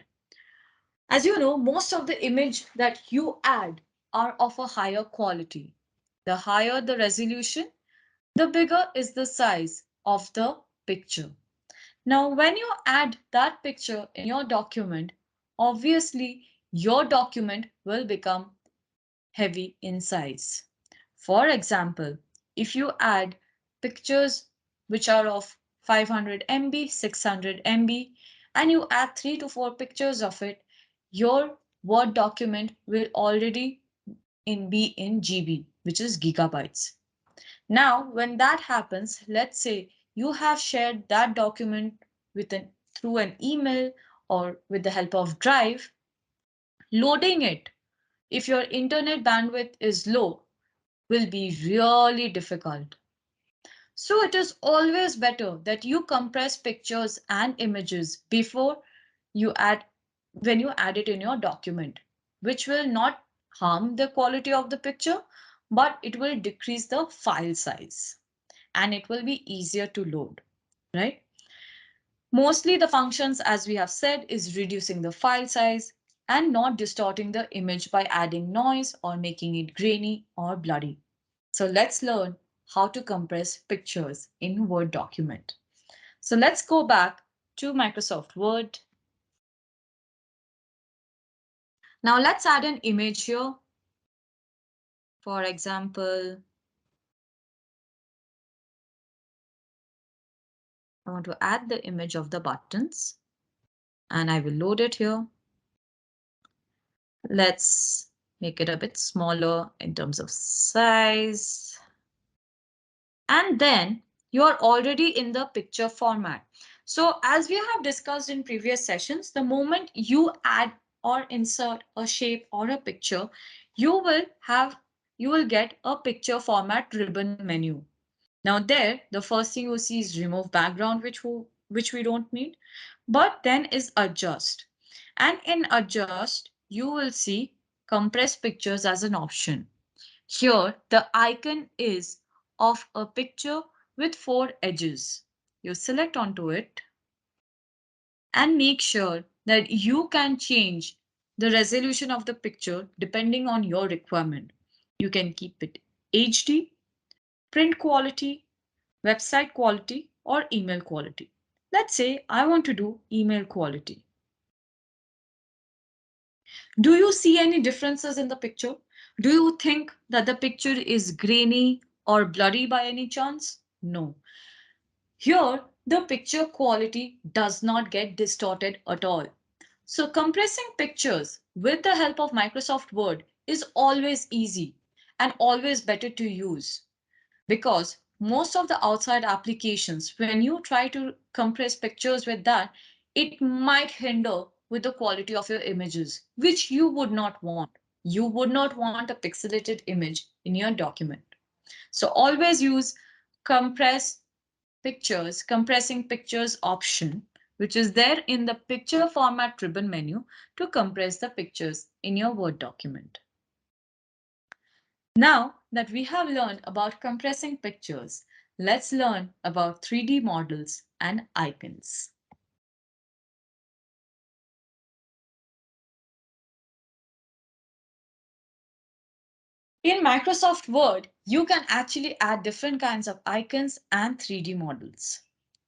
As you know, most of the image that you add are of a higher quality. The higher the resolution, the bigger is the size of the picture. Now, when you add that picture in your document, obviously your document will become heavy in size. For example, if you add pictures which are of 500 MB, 600 MB, and you add 3 to 4 pictures of it, your Word document will already be in GB, which is gigabytes. Now, when that happens, let's say you have shared that document through an email or with the help of Drive, loading it, if your internet bandwidth is low, will be really difficult. So it is always better that you compress pictures and images before you add when you add it in your document, which will not harm the quality of the picture, but it will decrease the file size and it will be easier to load, right? Mostly the functions, as we have said, is reducing the file size and not distorting the image by adding noise or making it grainy or blurry. So let's learn how to compress pictures in Word document. So let's go back to Microsoft Word. Now let's add an image here. For example, I want to add the image of the buttons and I will load it here. Let's make it a bit smaller in terms of size. And then you are already in the picture format. So as we have discussed in previous sessions, the moment you add or insert a shape or a picture, you will get a picture format ribbon menu. Now there, the first thing you see is remove background, which we don't need, but then is adjust. And in adjust, you will see compress pictures as an option. Here, the icon is of a picture with 4 edges. You select onto it and make sure that you can change the resolution of the picture depending on your requirement. You can keep it HD, print quality, website quality, or email quality. Let's say I want to do email quality. Do you see any differences in the picture? Do you think that the picture is grainy or blurry by any chance? No. Here, the picture quality does not get distorted at all. So compressing pictures with the help of Microsoft Word is always easy and always better to use, because most of the outside applications, when you try to compress pictures with that, it might hinder with the quality of your images, which you would not want. You would not want a pixelated image in your document. So always use compressing pictures option, which is there in the picture format ribbon menu to compress the pictures in your Word document. Now that we have learned about compressing pictures, let's learn about 3D models and icons. In Microsoft Word, you can actually add different kinds of icons and 3D models.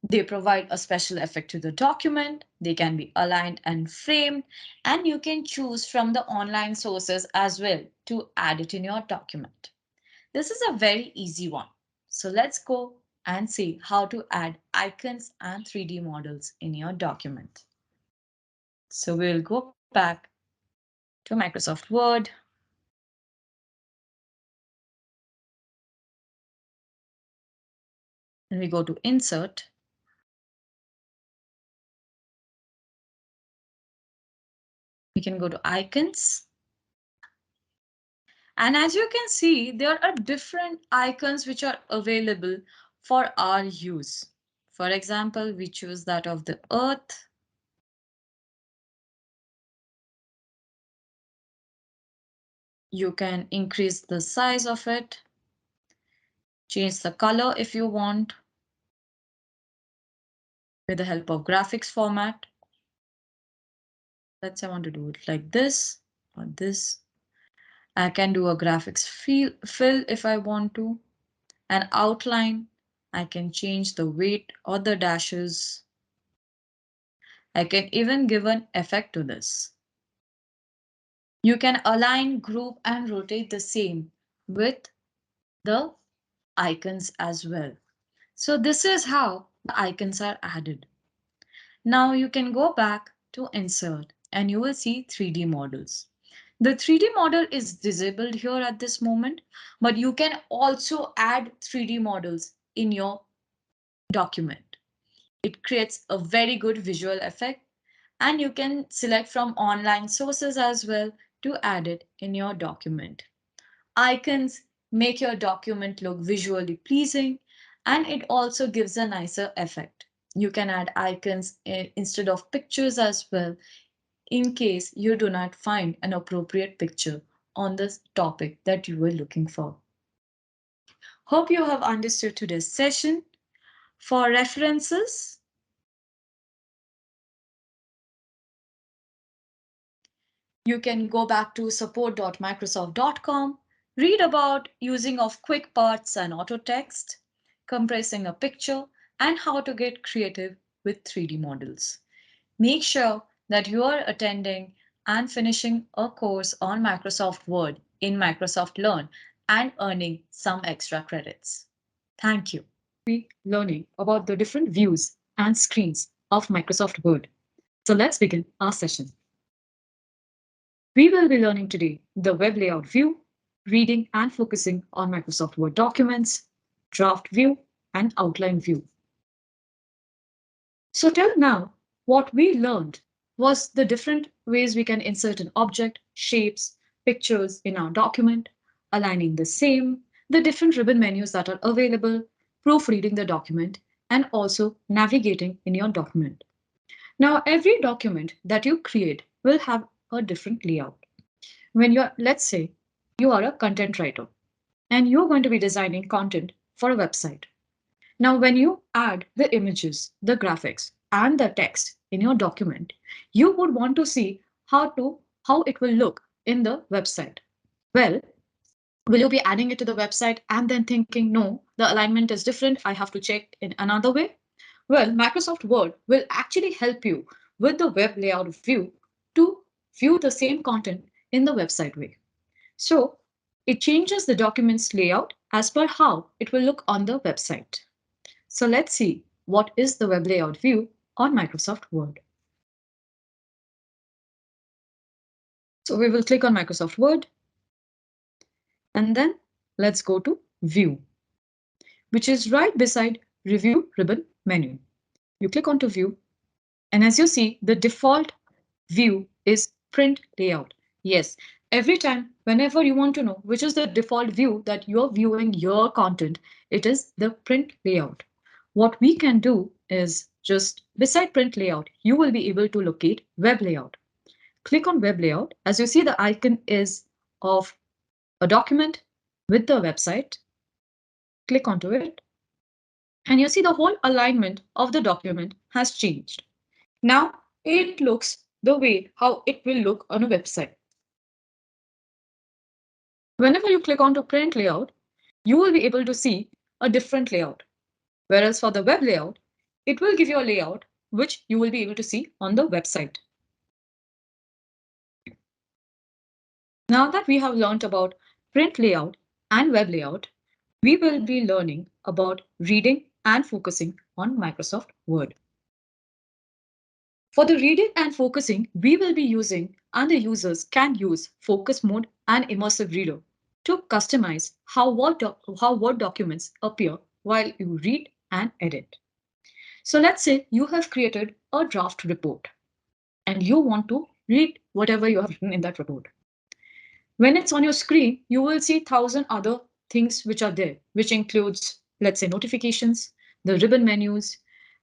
They provide a special effect to the document, they can be aligned and framed, and you can choose from the online sources as well to add it in your document. This is a very easy one. So let's go and see how to add icons and 3D models in your document. So we'll go back to Microsoft Word. And we go to Insert. We can go to Icons. And as you can see, there are different icons which are available for our use. For example, we choose that of the Earth. You can increase the size of it, change the color if you want with the help of graphics format. Let's say I want to do it like this or this. I can do a graphics fill if I want to. An outline, I can change the weight or the dashes. I can even give an effect to this. You can align, group, and rotate the same with the icons as well. So this is how the icons are added. Now you can go back to Insert and you will see 3D models. The 3D model is disabled here at this moment, but you can also add 3D models in your document. It creates a very good visual effect, and you can select from online sources as well to add it in your document. Icons make your document look visually pleasing, and it also gives a nicer effect. You can add icons instead of pictures as well in case you do not find an appropriate picture on this topic that you were looking for. Hope you have understood today's session. For references, you can go back to support.microsoft.com, read about using of quick parts and auto text, compressing a picture, and how to get creative with 3D models. Make sure that you are attending and finishing a course on Microsoft Word in Microsoft Learn and earning some extra credits. Thank you. Be learning about the different views and screens of Microsoft Word. So let's begin our session. We will be learning today the web layout view, reading and focusing on Microsoft Word documents, draft view, and outline view. So till now, what we learned was the different ways we can insert an object, shapes, pictures in our document, aligning the same, the different ribbon menus that are available, proofreading the document, and also navigating in your document. Now, every document that you create will have a different layout. When you're, let's say, you are a content writer and you're going to be designing content for a website. Now, when you add the images, the graphics, and the text in your document, you would want to see how it will look in the website. Well, will you be adding it to the website and then thinking, no, the alignment is different, I have to check in another way? Well, Microsoft Word will actually help you with the web layout view to view the same content in the website way. So it changes the document's layout as per how it will look on the website. So let's see what is the web layout view on Microsoft Word. So we will click on Microsoft Word and then let's go to View, which is right beside Review ribbon menu. You click onto View and as you see, the default view is print layout. Yes, every time, whenever you want to know which is the default view that you're viewing your content, it is the print layout. What we can do is just beside print layout, you will be able to locate web layout. Click on web layout. As you see, the icon is of a document with the website. Click onto it. And you see the whole alignment of the document has changed. Now it looks the way how it will look on a website. Whenever you click on to print layout, you will be able to see a different layout. Whereas for the web layout, it will give you a layout which you will be able to see on the website. Now that we have learned about print layout and web layout, we will be learning about reading and focusing on Microsoft Word. For the reading and focusing, we will be using and the users can use focus mode and immersive reader to customize how Word documents appear while you read and edit. So let's say you have created a draft report and you want to read whatever you have written in that report. When it's on your screen, you will see 1,000 other things which are there, which includes, let's say, notifications, the ribbon menus,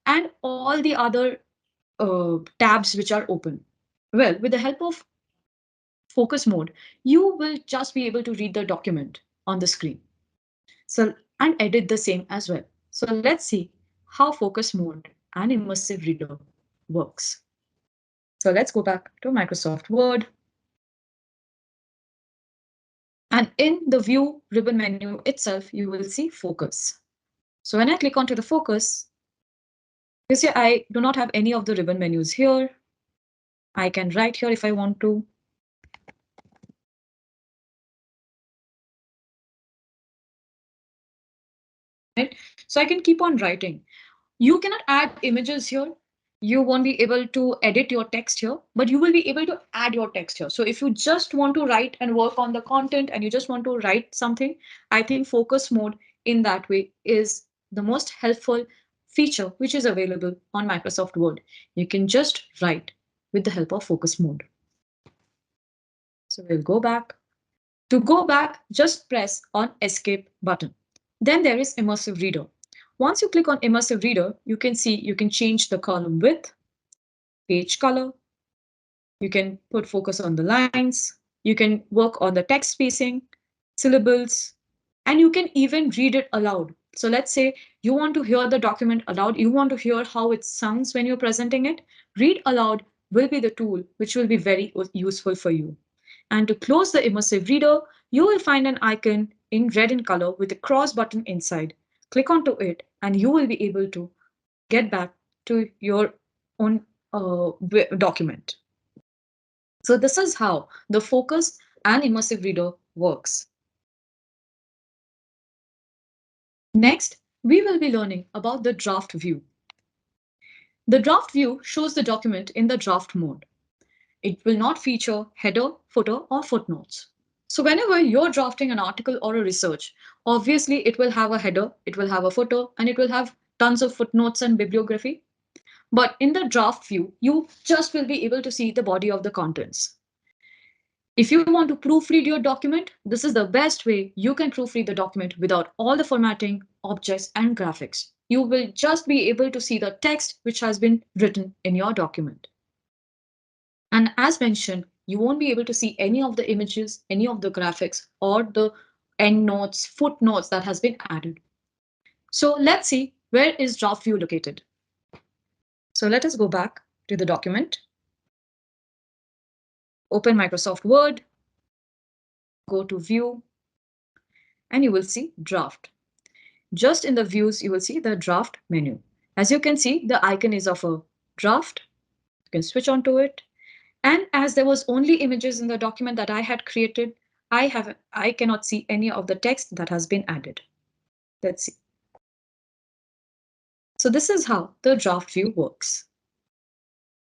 and all the other tabs which are open. Well, with the help of focus mode, you will just be able to read the document on the screen. So, and edit the same as well. So let's see how focus mode and immersive reader works. So let's go back to Microsoft Word. And in the view ribbon menu itself, you will see focus. So when I click onto the focus, you see I do not have any of the ribbon menus here. I can write here if I want to. Right? So I can keep on writing. You cannot add images here. You won't be able to edit your text here, but you will be able to add your text here. So if you just want to write and work on the content and you just want to write something, I think focus mode in that way is the most helpful feature which is available on Microsoft Word. You can just write with the help of focus mode. So we'll go back. To go back, just press on escape button. Then there is immersive reader. Once you click on immersive reader, you can see you can change the column width, page color. You can put focus on the lines. You can work on the text spacing, syllables, and you can even read it aloud. So let's say you want to hear the document aloud. You want to hear how it sounds when you're presenting it. Read aloud will be the tool which will be very useful for you. And to close the immersive reader, you will find an icon in red in color with a cross button inside. Click onto it and you will be able to get back to your own document. So this is how the focus and immersive reader works. Next, we will be learning about the draft view. The draft view shows the document in the draft mode. It will not feature header, footer, or footnotes. So whenever you're drafting an article or a research, obviously it will have a header, it will have a footer, and it will have tons of footnotes and bibliography. But in the draft view, you just will be able to see the body of the contents. If you want to proofread your document, this is the best way you can proofread the document without all the formatting, objects, and graphics. You will just be able to see the text which has been written in your document. And as mentioned, you won't be able to see any of the images, any of the graphics, or the endnotes, footnotes that has been added. So let's see, where is draft view located? So let us go back to the document. Open Microsoft Word, go to View, and you will see Draft. Just in the views, you will see the draft menu. As you can see, the icon is of a draft. You can switch on to it. And as there was only images in the document that I had created, I cannot see any of the text that has been added. Let's see. So this is how the draft view works.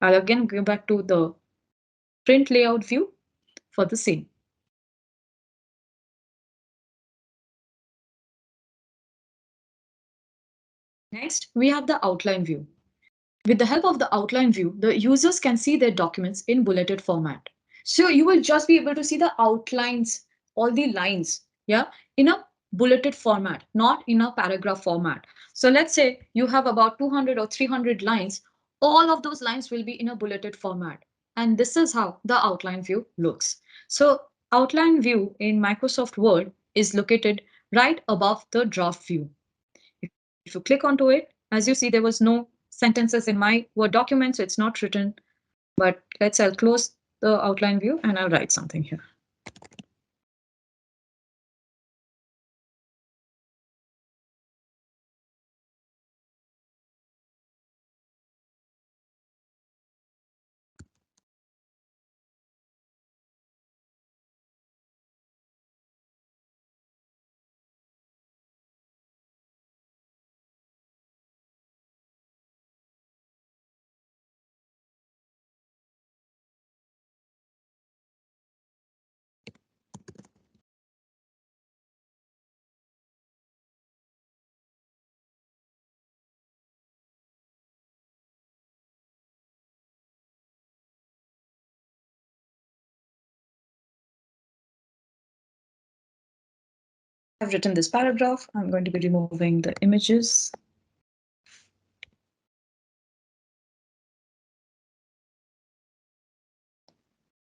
I'll again go back to the print layout view for the same. Next, we have the outline view. With the help of the outline view, the users can see their documents in bulleted format. So you will just be able to see the outlines, all the lines, yeah, in a bulleted format, not in a paragraph format. So let's say you have about 200 or 300 lines. All of those lines will be in a bulleted format. And this is how the outline view looks. So outline view in Microsoft Word is located right above the draft view. If you click onto it, as you see, there was no sentences in my Word document, so it's not written. But I'll close the outline view and I'll write something here. I've written this paragraph. I'm going to be removing the images.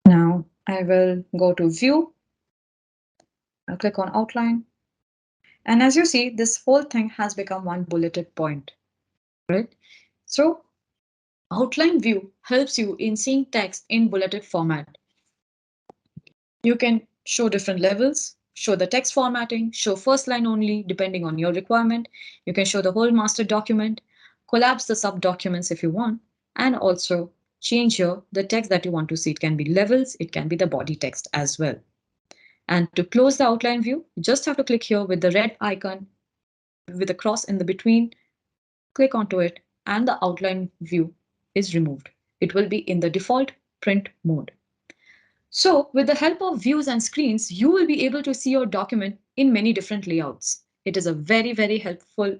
Now I will go to view. I'll click on outline. And as you see, this whole thing has become one bulleted point, right? So outline view helps you in seeing text in bulleted format. You can show different levels, show the text formatting, show first line only, depending on your requirement. You can show the whole master document, collapse the sub documents if you want, and also change here the text that you want to see. It can be levels, it can be the body text as well. And to close the outline view, you just have to click here with the red icon with a cross in the between, click onto it, and the outline view is removed. It will be in the default print mode. So with the help of views and screens, you will be able to see your document in many different layouts. It is a very, very helpful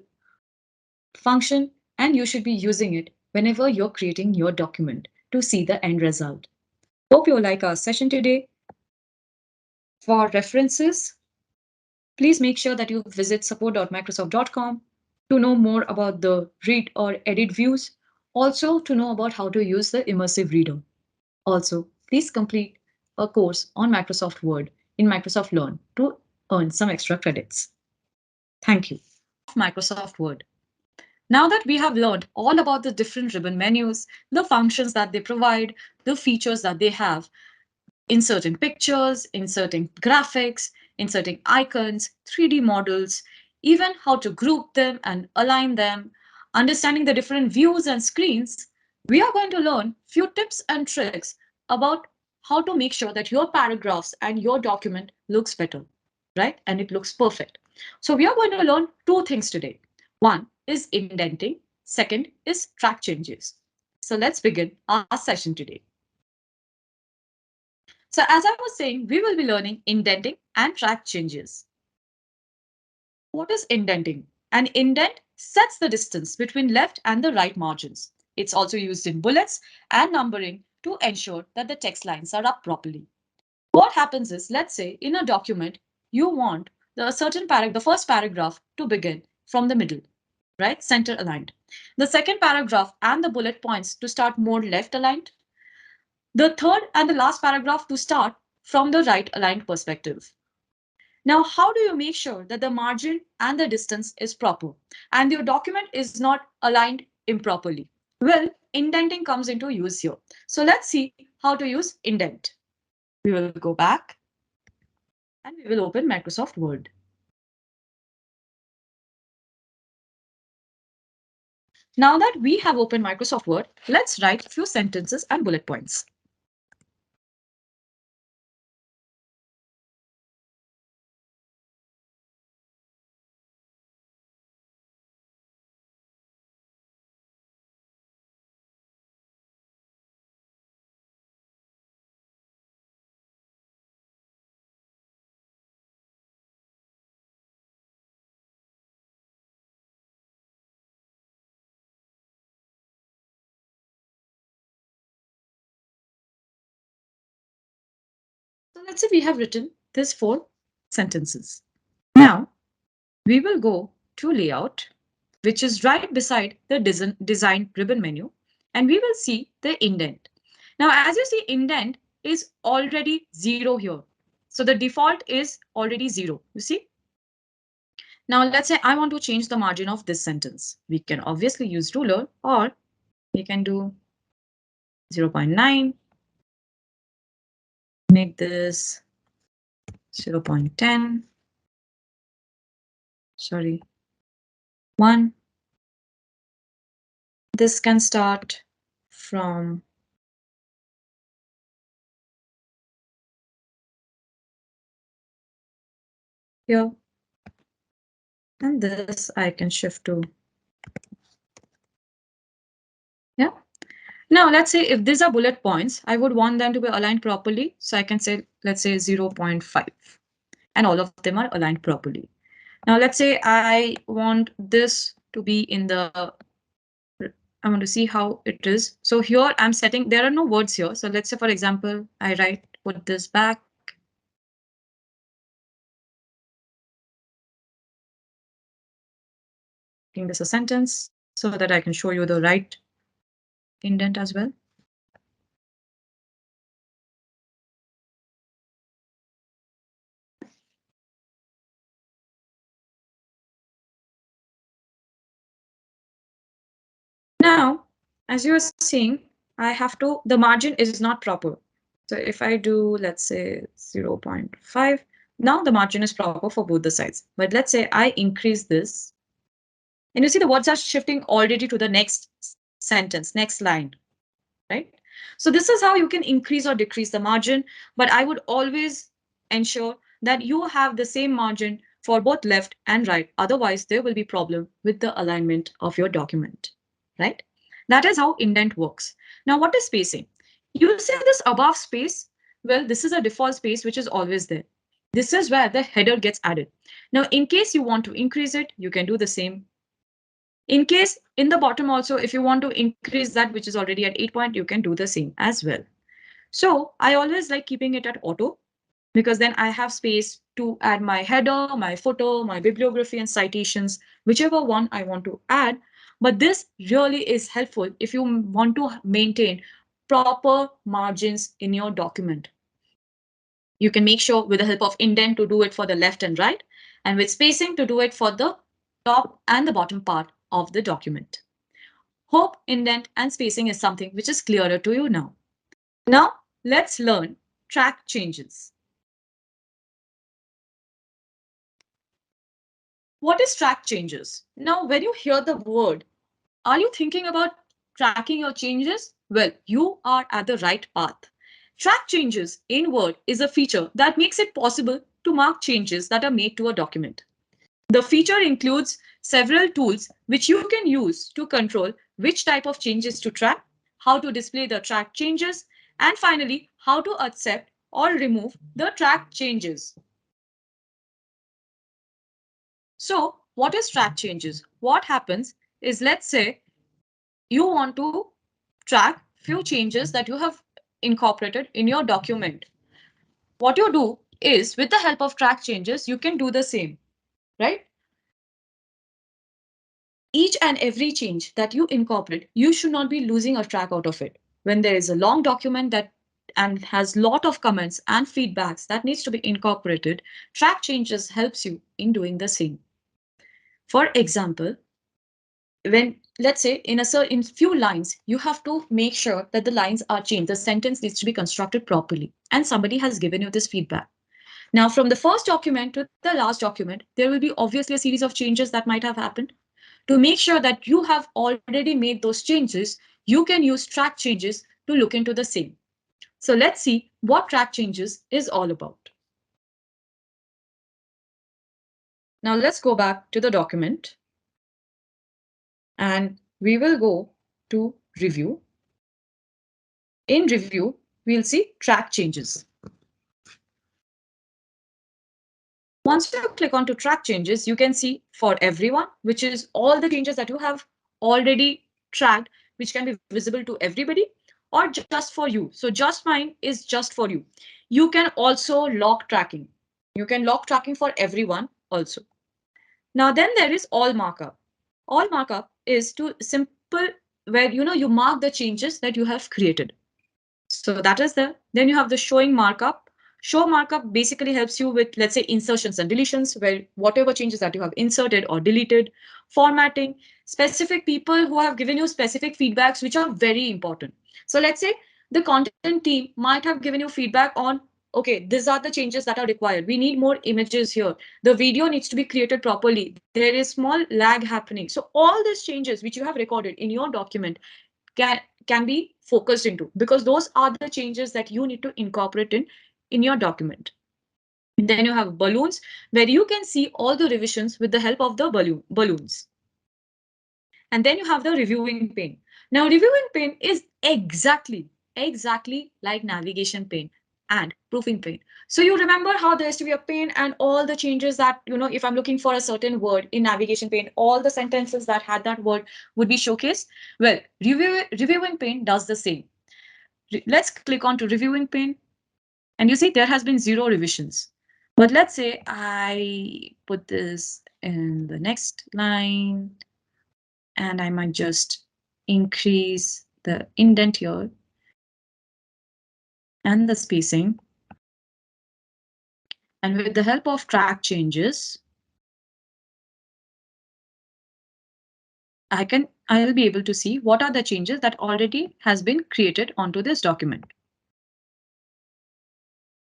function, and you should be using it whenever you're creating your document to see the end result. Hope you like our session today. For references, please make sure that you visit support.microsoft.com to know more about the read or edit views, also to know about how to use the immersive reader. Also, please complete a course on Microsoft Word in Microsoft Learn to earn some extra credits. Thank you. Microsoft Word. Now that we have learned all about the different ribbon menus, the functions that they provide, the features that they have, inserting pictures, inserting graphics, inserting icons, 3D models, even how to group them and align them, understanding the different views and screens, we are going to learn few tips and tricks about how to make sure that your paragraphs and your document looks better, right? And it looks perfect. So we are going to learn two things today. One is indenting. Second is track changes. So let's begin our session today. So as I was saying, we will be learning indenting and track changes. What is indenting? An indent sets the distance between left and the right margins. It's also used in bullets and numbering to ensure that the text lines are up properly. What happens is, let's say in a document, you want the certain paragraph, the first paragraph to begin from the middle, right? Center aligned. The second paragraph and the bullet points to start more left aligned. The third and the last paragraph to start from the right aligned perspective. Now, how do you make sure that the margin and the distance is proper and your document is not aligned improperly? Well, indenting comes into use here. So let's see how to use indent. We will go back and we will open Microsoft Word. Now that we have opened Microsoft Word, let's write a few sentences and bullet points. So let's say we have written these 4 sentences. Now we will go to layout, which is right beside the design ribbon menu, and we will see the indent. Now, as you see, indent is already 0 here. So the default is already 0, you see? Now, let's say I want to change the margin of this sentence. We can obviously use ruler, or we can do 0.9, make this 0.10, sorry, 1. This can start from here, and this I can shift to, yeah. Now, let's say if these are bullet points, I would want them to be aligned properly. So I can say, let's say 0.5, and all of them are aligned properly. Now, let's say I want this to be in the, I want to see how it is. So here I'm setting, there are no words here. So let's say, for example, I put this back. making this a sentence so that I can show you the right indent as well. Now, as you are seeing, I have to, the margin is not proper. So if I do, let's say 0.5, now the margin is proper for both the sides. But let's say I increase this, and you see the words are shifting already to the next sentence, next line, right? So this is how you can increase or decrease the margin, but I would always ensure that you have the same margin for both left and right. Otherwise, there will be problem with the alignment of your document, right? That is how indent works. Now, what is spacing? You see this above space? Well, this is a default space which is always there. This is where the header gets added. Now, in case you want to increase it, you can do the same. In case in the bottom also, if you want to increase that which is already at 8 point, you can do the same as well. So I always like keeping it at auto because then I have space to add my header, my footer, my bibliography and citations, whichever one I want to add. But this really is helpful if you want to maintain proper margins in your document. You can make sure with the help of indent to do it for the left and right, and with spacing to do it for the top and the bottom part of the document. Hope indent and spacing is something which is clearer to you now. Now, let's learn track changes. What is track changes? Now, when you hear the word, are you thinking about tracking your changes? Well, you are at the right path. Track changes in Word is a feature that makes it possible to mark changes that are made to a document. The feature includes several tools which you can use to control which type of changes to track, how to display the track changes, and finally, how to accept or remove the track changes. So, what is track changes? What happens is, let's say you want to track few changes that you have incorporated in your document. What you do is, with the help of track changes, you can do the same, right? Each and every change that you incorporate, you should not be losing a track out of it. When there is a long document that and has lot of comments and feedbacks that needs to be incorporated, track changes helps you in doing the same. For example, when let's say in a certain few lines, you have to make sure that the lines are changed. The sentence needs to be constructed properly, and somebody has given you this feedback. Now, from the first document to the last document, there will be obviously a series of changes that might have happened. To make sure that you have already made those changes, you can use track changes to look into the same. So let's see what track changes is all about. Now let's go back to the document and we will go to review. In review, we'll see track changes. Once you click on to track changes, you can see for everyone, which is all the changes that you have already tracked, which can be visible to everybody, or just for you. So just mine is just for you. You can also lock tracking. You can lock tracking for everyone also. Now then there is all markup. All markup is to simple where you mark the changes that you have created. So that is there. Then you have the showing markup. Show markup basically helps you with, let's say, insertions and deletions, where whatever changes that you have inserted or deleted, formatting, specific people who have given you specific feedbacks, which are very important. So let's say the content team might have given you feedback on, okay, these are the changes that are required. We need more images here. The video needs to be created properly. There is small lag happening. So all these changes which you have recorded in your document can be focused into, because those are the changes that you need to incorporate in your document. And then you have balloons, where you can see all the revisions with the help of the balloons. And then you have the reviewing pane. Now reviewing pane is exactly like navigation pane and proofing pane. So you remember how there used to be a pane and all the changes that, if I'm looking for a certain word in navigation pane, all the sentences that had that word would be showcased. Well, reviewing pane does the same. Let's click on to reviewing pane. And you see there has been 0 revisions. But let's say I put this in the next line. And I might just increase the indent here and the spacing. And with the help of track changes, I'll be able to see what are the changes that already has been created onto this document.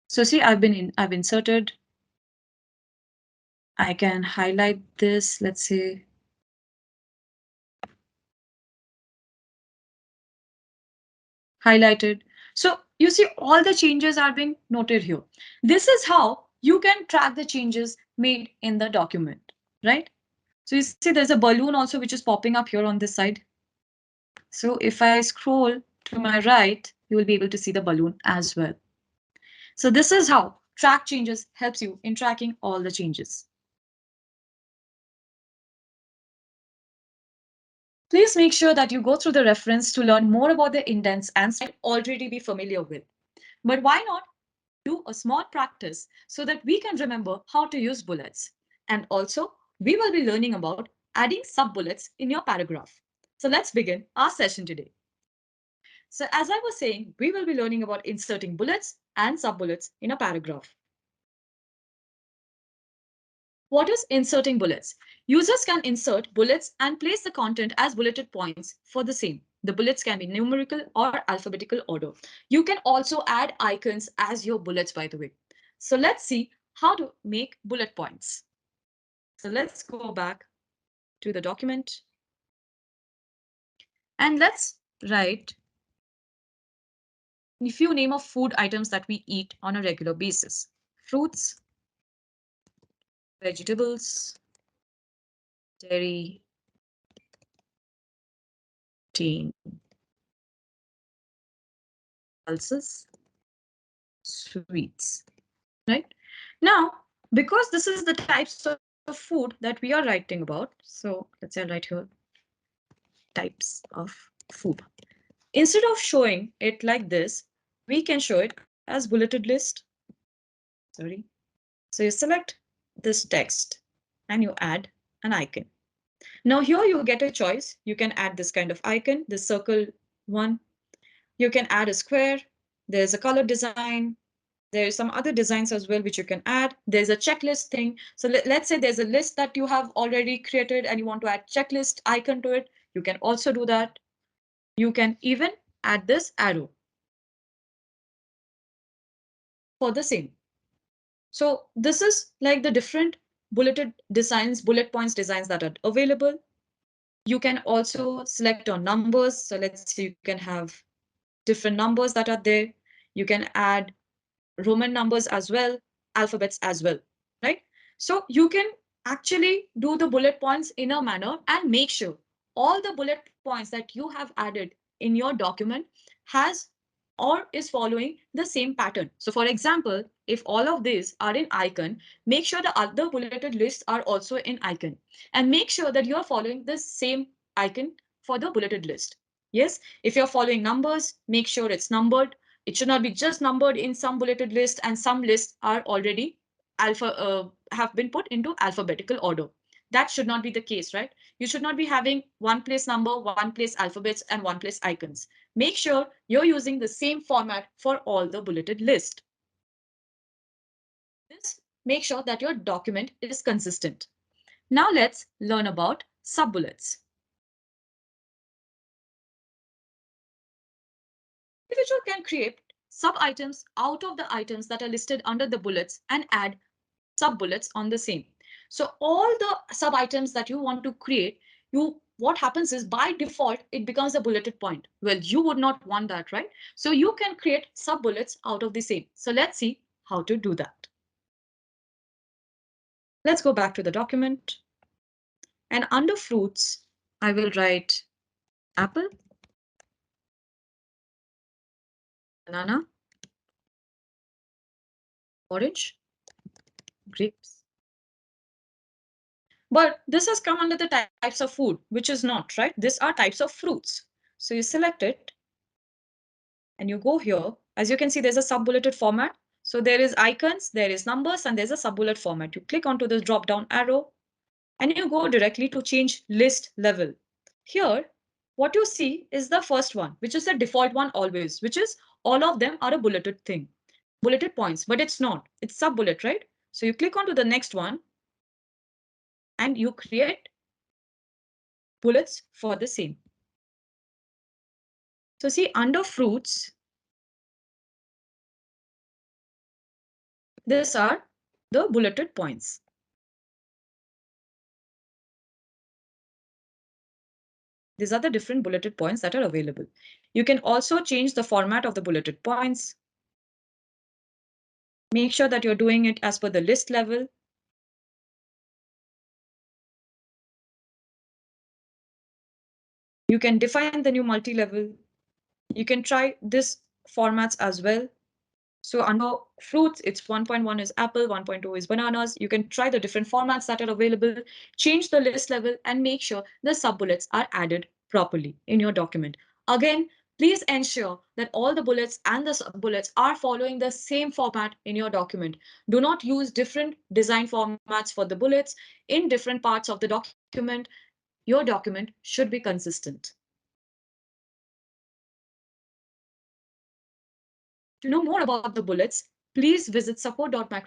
So see, I've inserted. I can highlight this, let's say. Highlighted. So you see all the changes are being noted here. This is how you can track the changes made in the document, right? So you see there's a balloon also which is popping up here on this side. So if I scroll to my right, you will be able to see the balloon as well. So this is how track changes helps you in tracking all the changes. Please make sure that you go through the reference to learn more about the indents and already be familiar with. But why not do a small practice so that we can remember how to use bullets? And also, we will be learning about adding sub-bullets in your paragraph. So let's begin our session today. So as I was saying, we will be learning about inserting bullets and sub-bullets in a paragraph. What is inserting bullets? Users can insert bullets and place the content as bulleted points for the same. The bullets can be numerical or alphabetical order. You can also add icons as your bullets, by the way. So let's see how to make bullet points. So let's go back to the document. And let's write a few name of food items that we eat on a regular basis. Fruits, vegetables, dairy, protein, pulses, sweets, right? Now, because this is the types of food that we are writing about, so let's say I'll write here types of food. Instead of showing it like this, we can show it as bulleted list. Sorry. So you select this text and you add an icon. Now here you get a choice. You can add this kind of icon, this circle one. You can add a square. There's a color design. There's some other designs as well which you can add. There's a checklist thing. So let's say there's a list that you have already created and you want to add checklist icon to it. You can also do that. You can even add this arrow for the same. So this is like the different bulleted designs, bullet points designs that are available. You can also select on numbers. So let's say you can have different numbers that are there. You can add Roman numbers as well, alphabets as well, right? So you can actually do the bullet points in a manner and make sure all the bullet points that you have added in your document has or is following the same pattern. So for example, if all of these are in icon, make sure the other bulleted lists are also in icon and make sure that you're following the same icon for the bulleted list. Yes, if you're following numbers, make sure it's numbered. It should not be just numbered in some bulleted list and some lists are already have been put into alphabetical order. That should not be the case, right? You should not be having one place number, one place alphabets, and one place icons. Make sure you're using the same format for all the bulleted list. This make sure that your document is consistent. Now let's learn about sub-bullets. Individual can create sub-items out of the items that are listed under the bullets and add sub-bullets on the same. So all the sub-items that you want to create, what happens is by default, it becomes a bulleted point. Well, you would not want that, right? So you can create sub-bullets out of the same. So let's see how to do that. Let's go back to the document. And under fruits, I will write apple, banana, orange, grapes. But this has come under the types of food, which is not, right? These are types of fruits. So you select it and you go here. As you can see, there's a sub-bulleted format. So there is icons, there is numbers, and there's a sub-bullet format. You click onto this drop-down arrow and you go directly to change list level. Here, what you see is the first one, which is the default one always, which is all of them are a bulleted thing, bulleted points, but it's not. It's sub-bullet, right? So you click onto the next one and you create bullets for the same. So see, under fruits, these are the bulleted points. These are the different bulleted points that are available. You can also change the format of the bulleted points. Make sure that you're doing it as per the list level. You can define the new multi-level. You can try this formats as well. So under fruits, it's 1.1 is apple, 1.2 is bananas. You can try the different formats that are available, change the list level, and make sure the sub-bullets are added properly in your document. Again, please ensure that all the bullets and the sub-bullets are following the same format in your document. Do not use different design formats for the bullets in different parts of the document. Your document should be consistent. To know more about the bullets, please visit support.microsoft